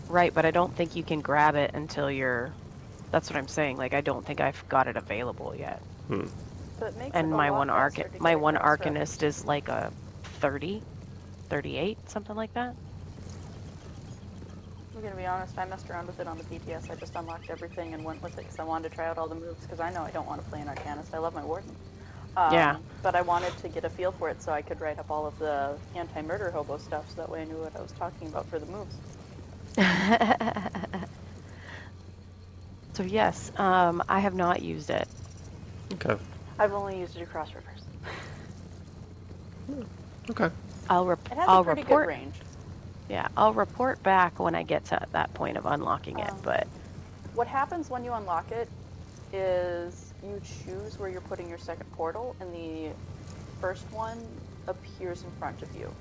Right, but I don't think you can grab it until you're... That's what I'm saying. Like, I don't think I've got it available yet. So it makes And it a my lot one faster to get across Arcanist is like a 30, 38, something like that. I'm gonna be honest, I messed around with it on the PTS. I just unlocked everything and went with it because I wanted to try out all the moves, because I know I don't want to play an Arcanist. I love my Warden. Yeah. But I wanted to get a feel for it so I could write up all of the anti-murder hobo stuff so that way I knew what I was talking about for the moves. So yes, I have not used it. Okay. I've only used it across rivers. Okay. It has I'll a pretty report. good range. Yeah, I'll report back when I get to that point of unlocking it. But what happens when you unlock it is you choose where you're putting your second portal, and the first one appears in front of you.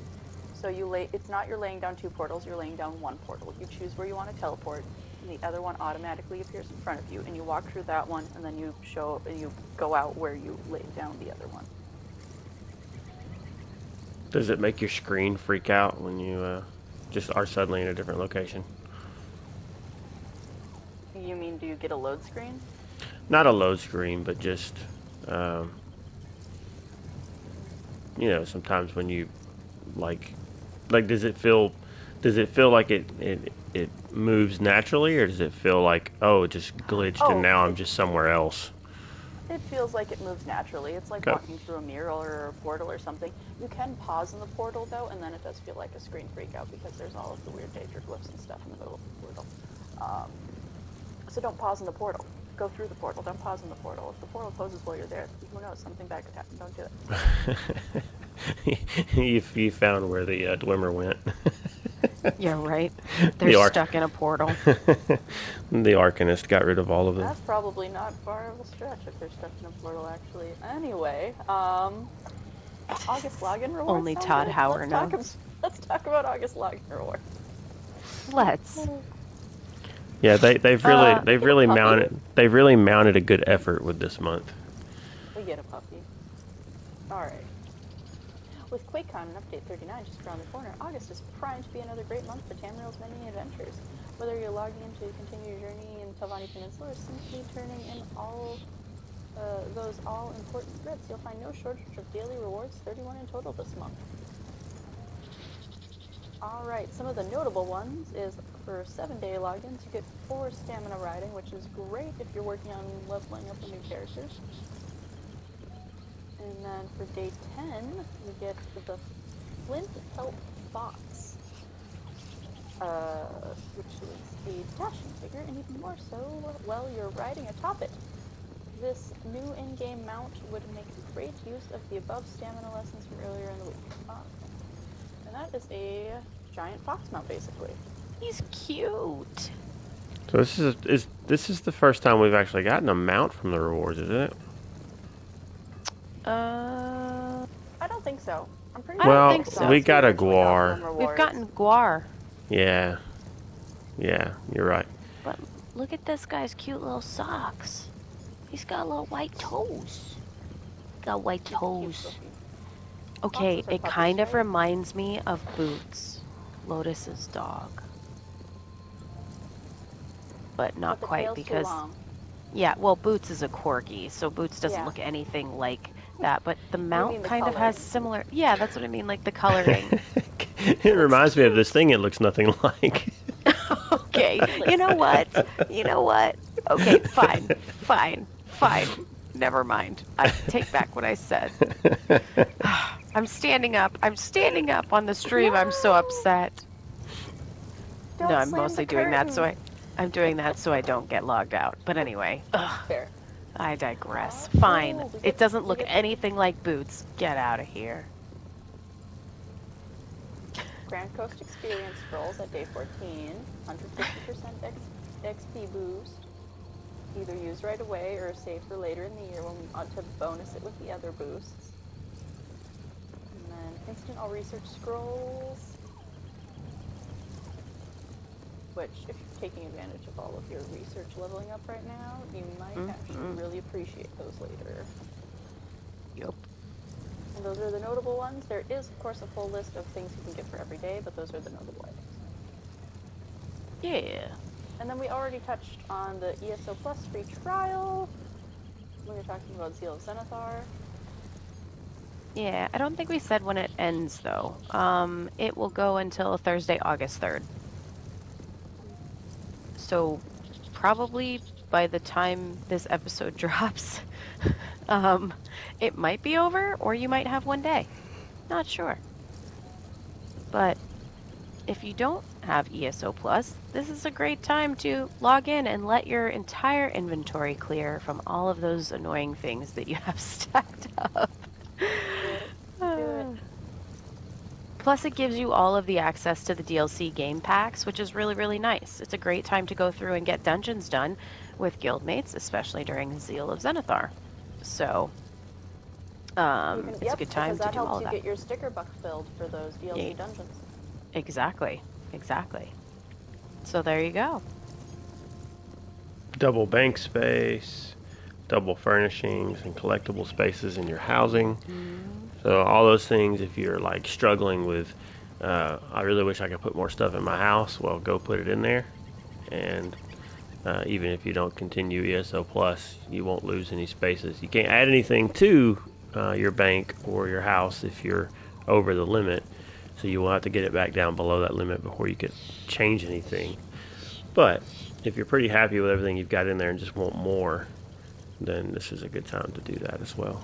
So it's not you're laying down 2 portals, you're laying down 1 portal. You choose where you want to teleport, and the other one automatically appears in front of you, and you walk through that one, and then you go out where you laid down the other one. Does it make your screen freak out when you just are suddenly in a different location? You mean, do you get a load screen? Not a load screen, but just sometimes when you like does it feel like it moves naturally, or does it feel like, oh, it just glitched and now I'm just somewhere else? It feels like it moves naturally. It's like walking through a mirror or a portal or something. You can pause in the portal though, and then it does feel like a screen freak out because there's all of the weird danger glyphs and stuff in the middle of the portal. So don't pause in the portal. Go through the portal. Don't pause in the portal. If the portal closes while you're there, who knows? Something bad could happen. Don't do it. You found where the Dwemer went. yeah, right. They're stuck in a portal. The Arcanist got rid of all of them. That's probably not far of a stretch if they're stuck in a portal, actually. Anyway, August login rewards. Only Todd Hauer knows. Let's talk about August login rewards. Let's. Yeah, they've really puppy? mounted a good effort with this month. We get a puppy. Alright. With QuakeCon and Update 39 just around the corner, August is primed to be another great month for Tamriel's many adventures. Whether you're logging in to continue your journey in Telvanni Peninsula or simply turning in those all-important writs, you'll find no shortage of daily rewards, 31 in total this month. Alright, some of the notable ones is for 7-day logins, you get 4 stamina riding, which is great if you're working on leveling up a new character. And then for day 10, we get the Flint Pelt Fox, which is a dashing figure, and even more so while you're riding atop it. This new in-game mount would make great use of the above stamina lessons from earlier in the week. And that is a giant fox mount, basically. He's cute. So this is the first time we've actually gotten a mount from the rewards, isn't it? I don't think so. I'm pretty I don't think so. We got a guar. We've gotten guar. Yeah, you're right. But look at this guy's cute little socks. He's got little white toes. Got white toes. Okay, it kind of reminds me of Boots, Lotus's dog. But not quite because... Yeah, well, Boots is a corgi, so Boots doesn't look anything like that. But the mount kind of has similar... Yeah, that's what I mean, like the coloring. It reminds me of this thing it looks nothing like. Okay, you know what? Okay, fine. Never mind. I take back what I said. I'm standing up on the stream. I'm so upset. No, I'm mostly doing that so I don't get logged out. But anyway, Fair. I digress. Fine. It doesn't look anything like Boots. Get out of here. Grand Coast Experience scrolls at day 14, 150% XP boost. Either use right away or save for later in the year when we want to bonus it with the other boosts. And then instant all research scrolls, which if you're taking advantage of all of your research leveling up right now, you might actually really appreciate those later. Yep. And those are the notable ones. There is, of course, a full list of things you can get for every day, but those are the notable items. Yeah. And then we already touched on the ESO Plus free trial. We were talking about Zeal of Zenithar. Yeah, I don't think we said when it ends, though. It will go until Thursday, August 3rd. So, probably by the time this episode drops, it might be over, or you might have one day. Not sure. But if you don't have ESO Plus, this is a great time to log in and let your entire inventory clear from all of those annoying things that you have stacked up. Do it. Plus, it gives you all of the access to the DLC game packs, which is really, really nice. It's a great time to go through and get dungeons done with guildmates, especially during Zeal of Zenithar. So, it's a good time to do all of that. That helps you get your sticker buck filled for those DLC dungeons. Exactly. So there you go. Double bank space, double furnishings and collectible spaces in your housing. So all those things, if you're like struggling with, I really wish I could put more stuff in my house, well, go put it in there. And even if you don't continue ESO Plus, you won't lose any spaces. You can't add anything to your bank or your house if you're over the limit. So you will have to get it back down below that limit before you can change anything. But if you're pretty happy with everything you've got in there and just want more, then this is a good time to do that as well.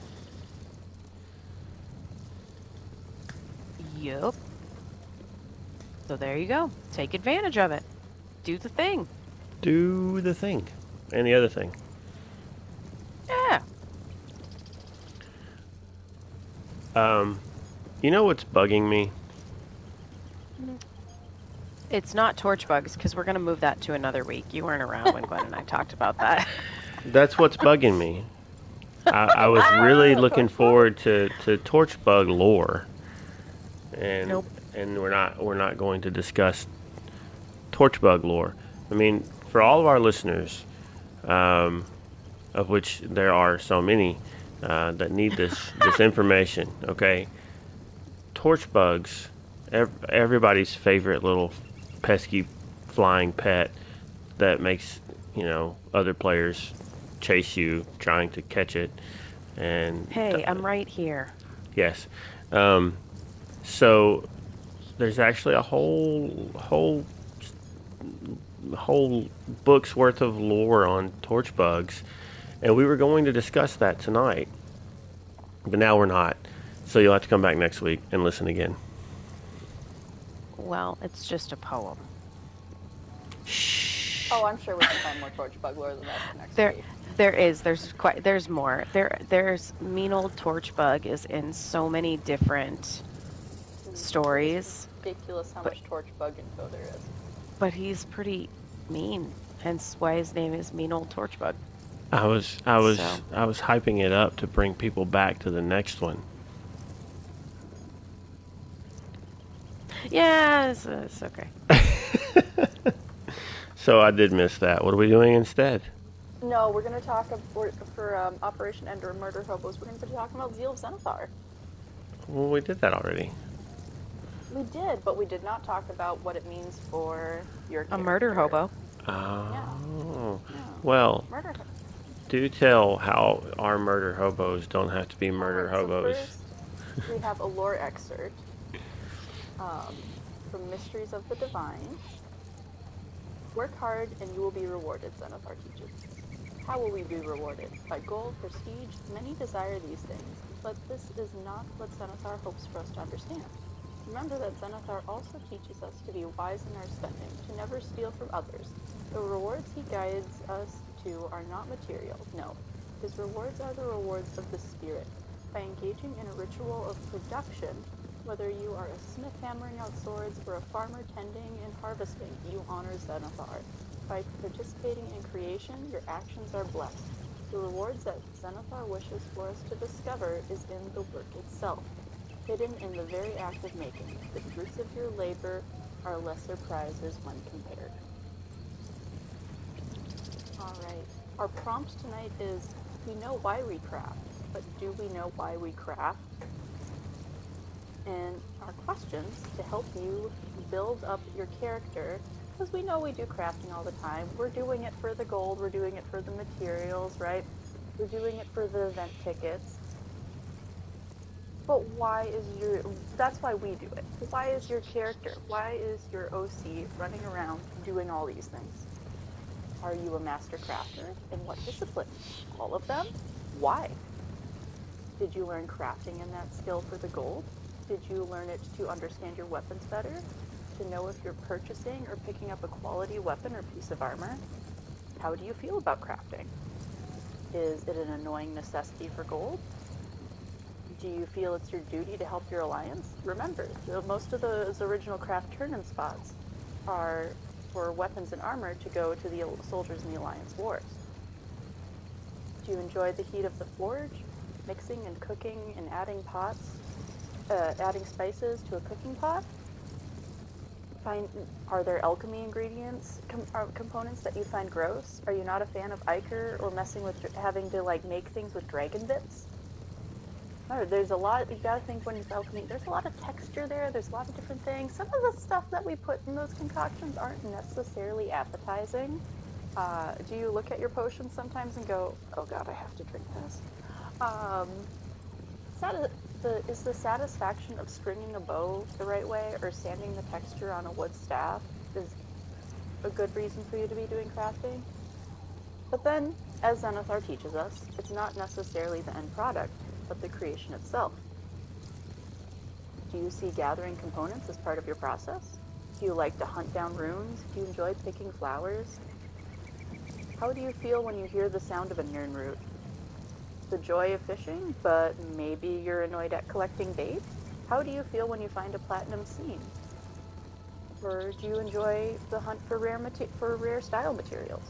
Yup. So there you go. Take advantage of it. Do the thing. Do the thing. And the other thing. Yeah. You know what's bugging me? It's not torch bugs, because we're going to move that to another week. You weren't around when Gwen and I talked about that. That's what's bugging me. I was really looking forward to torch bug lore. And and we're not going to discuss torch bug lore. I mean, for all of our listeners, of which there are so many that need this information, okay? Torch bugs, everybody's favorite little pesky flying pet that makes other players chase you trying to catch it. And Hey, I'm right here. yes, so there's actually a whole book's worth of lore on torch bugs, and we were going to discuss that tonight, but now we're not. So you'll have to come back next week and listen again. Well, it's just a poem. Shh. Oh, I'm sure we can find more torch bug lore than that for next There, week. there's more. There's mean old Torchbug is in so many different stories, It's ridiculous how but much torch bug info there is. but he's pretty mean, hence why his name is Mean Old Torchbug. I was So, hyping it up to bring people back to the next one. yeah, it's okay. So I did miss that. What are we doing instead? No, we're going to talk for Operation Ender Murder Hobos. We're going to be talking about Zeal of Zenithar. Well, we did that already. We did, but we did not talk about what it means for your A character. murder hobo. Oh, Yeah. well, Murder. do tell how our murder hobos don't have to be murder Alright, hobos. So first, we have a lore excerpt from Mysteries of the Divine. Work hard and you will be rewarded, Zenithar teaches. How will we be rewarded? By gold, prestige? Many desire these things, but this is not what Zenithar hopes for us to understand. Remember that Zenithar also teaches us to be wise in our spending, to never steal from others. The rewards he guides us to are not material, no. His rewards are the rewards of the spirit. By engaging in a ritual of production, whether you are a smith hammering out swords or a farmer tending and harvesting, you honor Zenithar. By participating in creation, your actions are blessed. The rewards that Zenithar wishes for us to discover is in the work itself, hidden in the very act of making. The fruits of your labor are lesser prizes when compared. Alright, our prompt tonight is, we know why we craft, but do we know why we craft? And our questions to help you build up your character, because we know we do crafting all the time. We're doing it for the gold, we're doing it for the materials, right? We're doing it for the event tickets. But that's why we do it. Why is your character, why is your OC running around doing all these things? Are you a master crafter? In what discipline? All of them? Why? Did you learn crafting in that skill for the gold? Did you learn it to understand your weapons better? To know if you're purchasing or picking up a quality weapon or piece of armor? How do you feel about crafting? Is it an annoying necessity for gold? Do you feel it's your duty to help your alliance? Remember, most of those original craft turn-in spots are for weapons and armor to go to the soldiers in the alliance wars. Do you enjoy the heat of the forge? Mixing and cooking and adding adding spices to a cooking pot? Are there alchemy ingredients, components that you find gross? Are you not a fan of Ichor or messing with having to make things with dragon bits? No, there's a lot. You gotta think when it's alchemy. There's a lot of texture there. There's a lot of different things. Some of the stuff that we put in those concoctions aren't necessarily appetizing. Do you look at your potions sometimes and go, "Oh God, I have to drink this"? Is the satisfaction of stringing a bow the right way or sanding the texture on a wood staff is a good reason for you to be doing crafting? But then, as Zenithar teaches us, it's not necessarily the end product, but the creation itself. Do you see gathering components as part of your process? Do you like to hunt down runes? Do you enjoy picking flowers? How do you feel when you hear the sound of a Nirnroot? The joy of fishing, but maybe you're annoyed at collecting bait? How do you feel when you find a platinum seam? Or do you enjoy the hunt for rare style materials?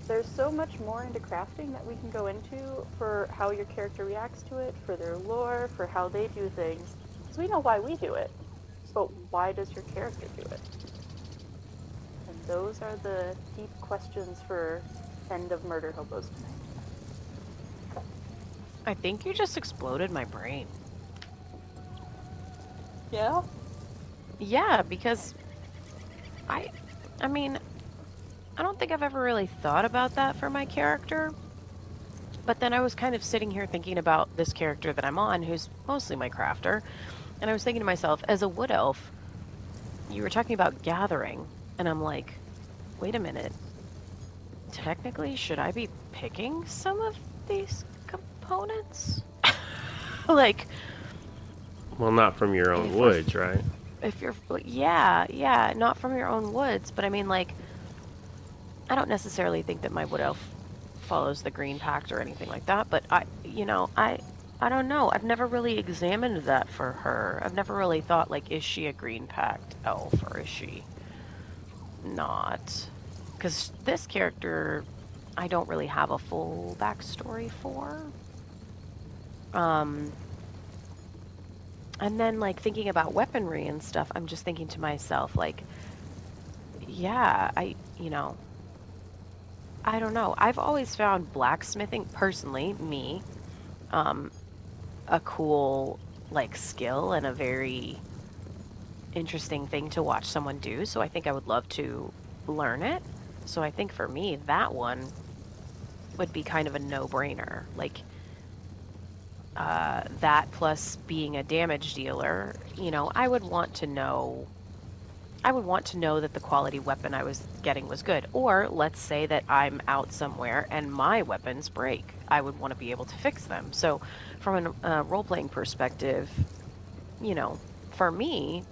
There's so much more into crafting that we can go into for how your character reacts to it, for their lore, for how they do things. So we know why we do it, but why does your character do it? And those are the deep questions for End of Murder Hobos tonight. I think you just exploded my brain. Yeah? Yeah, because I mean, I don't think I've ever really thought about that for my character. But then I was kind of sitting here thinking about this character that I'm on, who's mostly my crafter, and I was thinking to myself, as a wood elf, you were talking about gathering, and I'm like, wait a minute. Technically, should I be picking some of these components? Like, Well, not from your own woods, right? if you're, yeah, not from your own woods, but I mean, like, I don't necessarily think that my wood elf follows the green pact or anything like that, but I don't know. I've never really examined that for her. I've never really thought, like, is she a green pact elf or is she not? Because this character, I don't really have a full backstory for. Um, and then, like, thinking about weaponry and stuff, I'm just thinking to myself, like, yeah, I don't know. I've always found blacksmithing, personally, me, um, a cool, like, skill and a very interesting thing to watch someone do. So I think I would love to learn it. So I think for me, that one would be kind of a no-brainer. Like, that plus being a damage dealer, I would want to know that the quality weapon I was getting was good. Or let's say that I'm out somewhere and my weapons break. I would want to be able to fix them. So from a role-playing perspective, for me,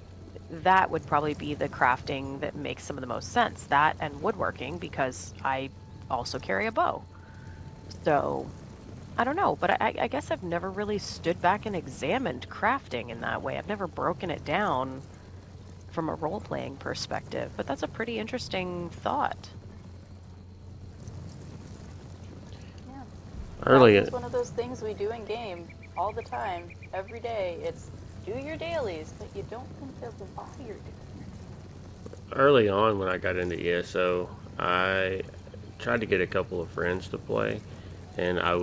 that would probably be the crafting that makes some of the most sense. That and woodworking, because I also carry a bow. So I don't know, but I guess I've never really stood back and examined crafting in that way. I've never broken it down from a role-playing perspective, but that's a pretty interesting thought. Yeah. Early, It's one of those things we do in game all the time, every day. It's do your dailies, but you don't think of why you're doing it. early on when I got into ESO, I tried to get a couple of friends to play, and I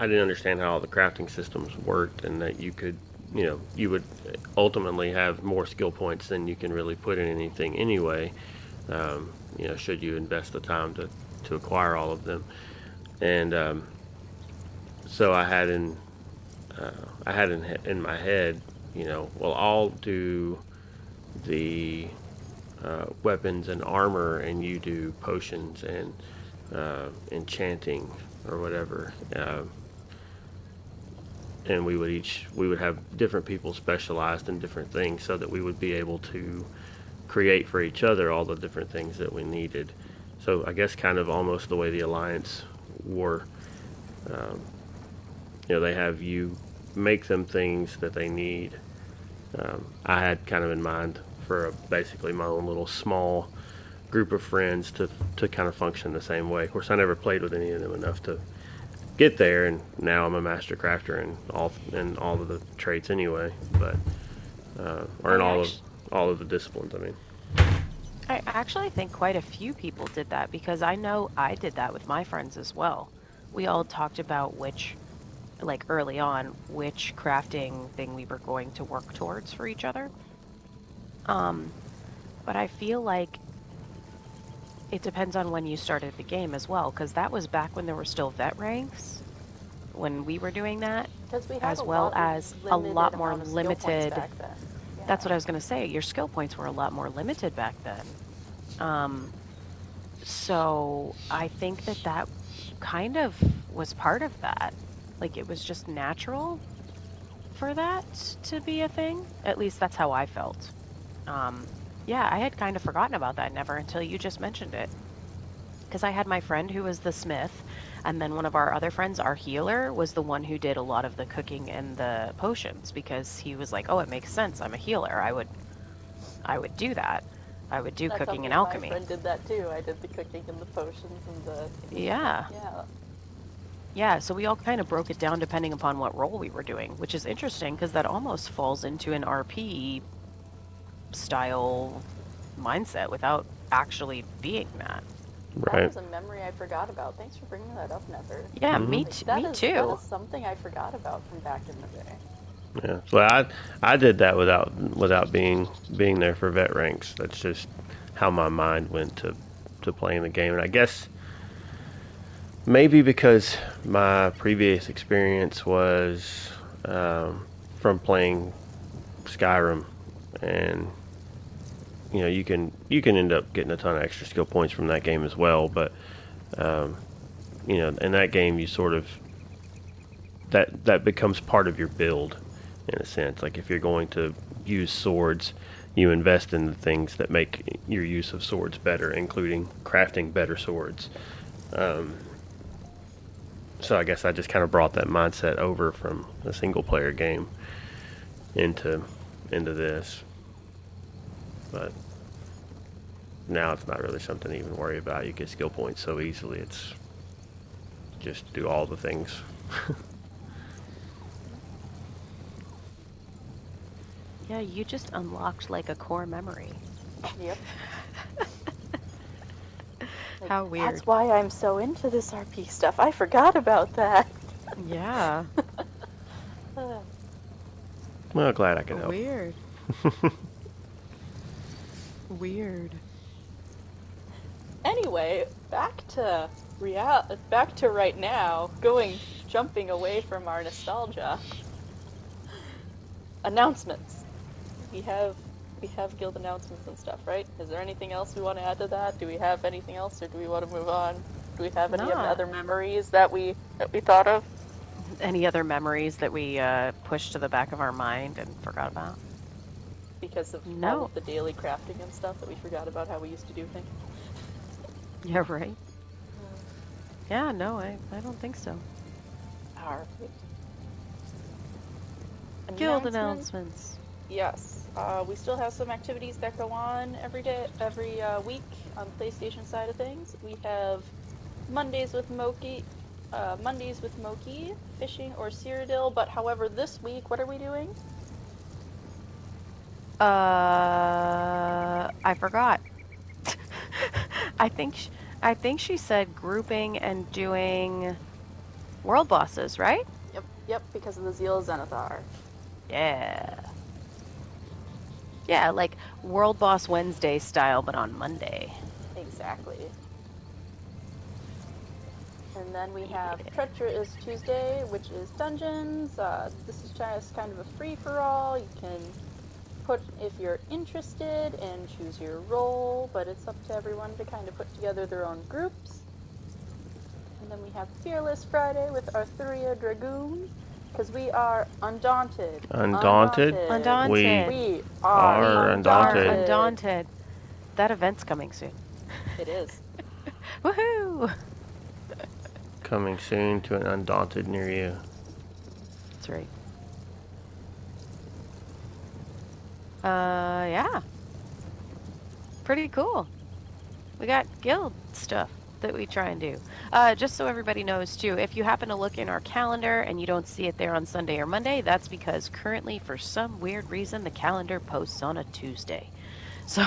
didn't understand how all the crafting systems worked, and that you would ultimately have more skill points than you can really put in anything anyway. Should you invest the time to acquire all of them, and so I had in my head, well, I'll do the weapons and armor, and you do potions and enchanting or whatever. And we would have different people specialized in different things, so that we would be able to create for each other all the different things that we needed. So I guess kind of almost the way the Alliance were. They have you make them things that they need. I had kind of in mind for basically my own little small group of friends to kind of function the same way. Of course, I never played with any of them enough to get there, and now I'm a master crafter in all of the traits anyway. But or in all of the disciplines. I mean, I actually think quite a few people did that, because I know I did that with my friends as well. We all talked about early on, which crafting thing we were going to work towards for each other. But I feel like it depends on when you started the game as well, because that was back when there were still vet ranks when we were doing that, as well as a lot more limited. Back then. Yeah. That's what I was going to say. Your skill points were a lot more limited back then. So I think that kind of was part of that. Like, it was just natural for that to be a thing. At least that's how I felt. Yeah, I had kind of forgotten about that never until you just mentioned it. Because I had my friend who was the smith, and then one of our other friends, our healer, was the one who did a lot of the cooking and the potions, because he was like, oh, it makes sense. I'm a healer. I would do that. I would do cooking and alchemy. My friend did that too. I did the cooking and the potions and the... Yeah. Yeah. Yeah, so we all kind of broke it down depending upon what role we were doing, which is interesting because that almost falls into an RP style mindset without actually being that. That Right. is a memory I forgot about. Thanks for bringing that up, Nether. Yeah, Mhm. me, Like, me that too. is something I forgot about from back in the day. Yeah. So I did that without being there for vet ranks. That's just how my mind went to playing the game. And I guess maybe because my previous experience was from playing Skyrim, and you can end up getting a ton of extra skill points from that game as well. But um, in that game, you sort of that becomes part of your build in a sense. Like if you're going to use swords, you invest in the things that make your use of swords better, including crafting better swords. Um, so I guess I just kind of brought that mindset over from a single player game into this. But now it's not really something to even worry about. You get skill points so easily. It's just do all the things. Yeah, you just unlocked like a core memory. Yep. Like, How weird. That's why I'm so into this RP stuff. I forgot about that. Yeah, Well, glad I could help. weird. Weird. Anyway, back to right now, jumping away from our nostalgia. Announcements. We have guild announcements and stuff, right? Is there anything else we want to add to that? Do we have anything else, or do we want to move on? Do we have any Nah. other memories that we thought of? Any other memories that we pushed to the back of our mind and forgot about? Because of all No. of the daily crafting and stuff that we forgot about how we used to do things. Yeah, right. Yeah, no, I don't think so. Perfect. Guild announcements. Yes. We still have some activities that go on every week on the PlayStation side of things. We have Mondays with Moki, fishing or Cyrodiil. But however, this week, what are we doing? I forgot. I think she said grouping and doing world bosses, right? Yep, because of the Zeal of Zenithar. Yeah. Yeah, like World Boss Wednesday style, but on Monday. Exactly. And then we have Treacherous Tuesday, which is dungeons. This is just kind of a free-for-all. You can put if you're interested and choose your role, but it's up to everyone to kind of put together their own groups. And then we have Fearless Friday with Arthuria Dragoon, because we are undaunted. Undaunted? Undaunted. We are undaunted. Undaunted. That event's coming soon. It is. Woohoo! Coming soon to an Undaunted near you. That's right. Yeah. Pretty cool. We got guild stuff that we try and do. Just so everybody knows too, if you happen to look in our calendar and you don't see it there on Sunday or Monday, that's because currently for some weird reason the calendar posts on a Tuesday. So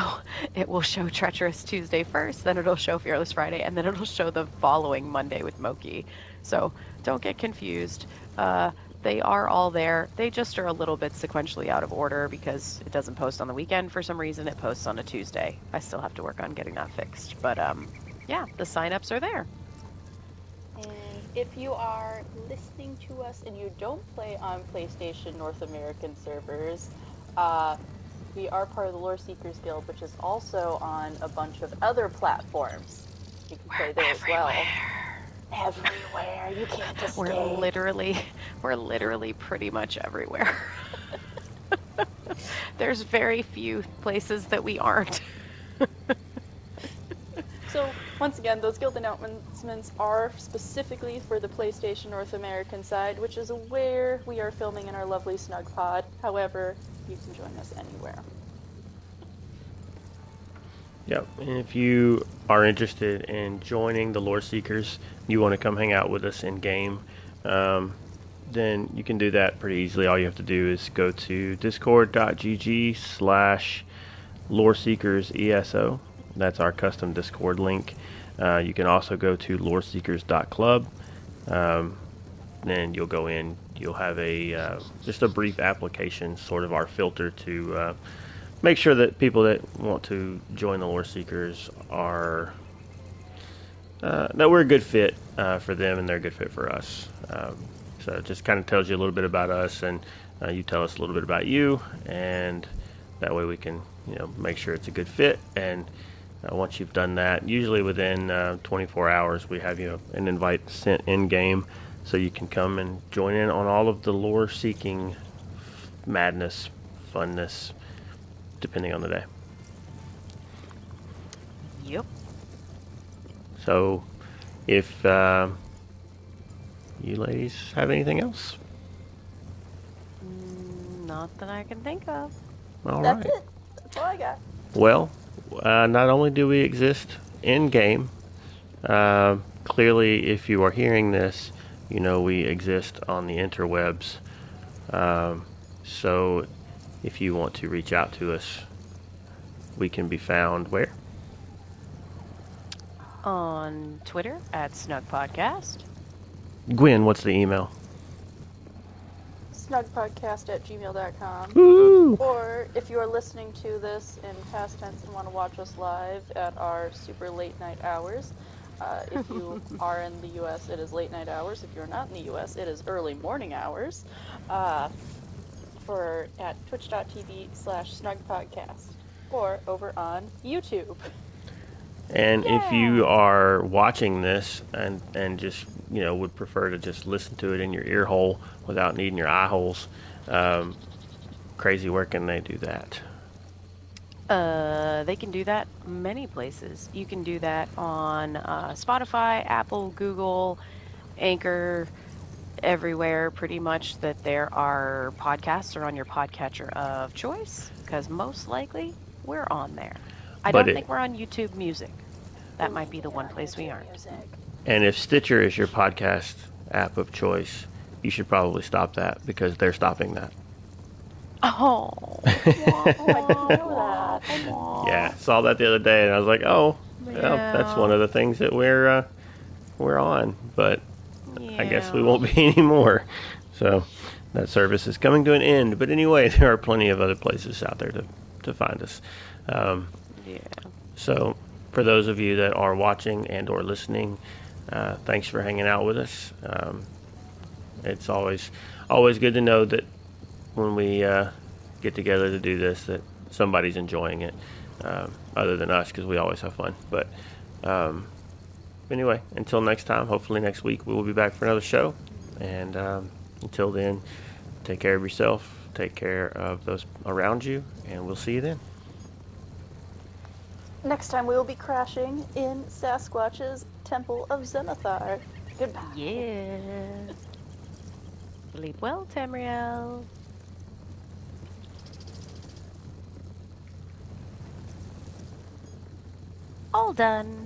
it will show Treacherous Tuesday first, then it'll show Fearless Friday, and then it'll show the following Monday with Moki. So don't get confused. They are all there. They just are a little bit sequentially out of order because it doesn't post on the weekend for some reason. It posts on a Tuesday. I still have to work on getting that fixed. But yeah, the signups are there. And if you are listening to us and you don't play on PlayStation North American servers, we are part of the Lore Seekers Guild, which is also on a bunch of other platforms. You can play there as well. Everywhere. You can't escape. We're literally pretty much everywhere. There's very few places that we aren't. So, once again, those guild announcements are specifically for the PlayStation North American side, which is where we are filming in our lovely Snugpod. However, you can join us anywhere. Yep. And if you are interested in joining the Lore Seekers, you want to come hang out with us in game, then you can do that pretty easily. All you have to do is go to discord.gg/loreseekerseso, That's our custom Discord link. You can also go to loreseekers.club. Then you'll go in. You'll have a just a brief application, sort of our filter to make sure that people that want to join the Lore Seekers are that we're a good fit for them and they're a good fit for us. So it just kind of tells you a little bit about us, and you tell us a little bit about you, and that way we can make sure it's a good fit. And once you've done that, usually within 24 hours, we have you an invite sent in game, so you can come and join in on all of the lore seeking madness, funness, depending on the day. Yep. So, if you ladies have anything else? Not that I can think of. All That's right. it. That's all I got. Well, not only do we exist in game, clearly, if you are hearing this, you know we exist on the interwebs. So, if you want to reach out to us, we can be found where? On Twitter at Snugpod Cast. Gwen, what's the email? Snugpodcast@gmail.com. Woo! Or if you are listening to this in past tense and want to watch us live at our super late night hours, if you are in the U.S., it is late night hours. If you're not in the U.S., it is early morning hours. At twitch.tv/snugpodcast or over on YouTube. And Yeah. if you are watching this and just would prefer to just listen to it in your ear hole without needing your eye holes, crazy, where can they do that? They can do that many places. You can do that on Spotify, Apple, Google, Anchor, everywhere pretty much that there are podcasts or on your podcatcher of choice, because most likely we're on there. I don't think we're on YouTube Music. That might be the one place we aren't. And if Stitcher is your podcast app of choice, you should probably stop that, because they're stopping that. Oh. I didn't know that. Yeah, saw that the other day, and I was like, oh, well, that's one of the things that we're on, but I guess we won't be anymore. So that service is coming to an end. But anyway, there are plenty of other places out there to find us. So for those of you that are watching and or listening, thanks for hanging out with us. It's always good to know that when we get together to do this, that somebody's enjoying it, other than us, because we always have fun. But anyway, until next time, hopefully next week we will be back for another show. And until then, take care of yourself, take care of those around you, and we'll see you then. Next time we will be crashing in Sasquatch's Temple of Zenithar. Goodbye. Yeah. Sleep well, Tamriel. All done.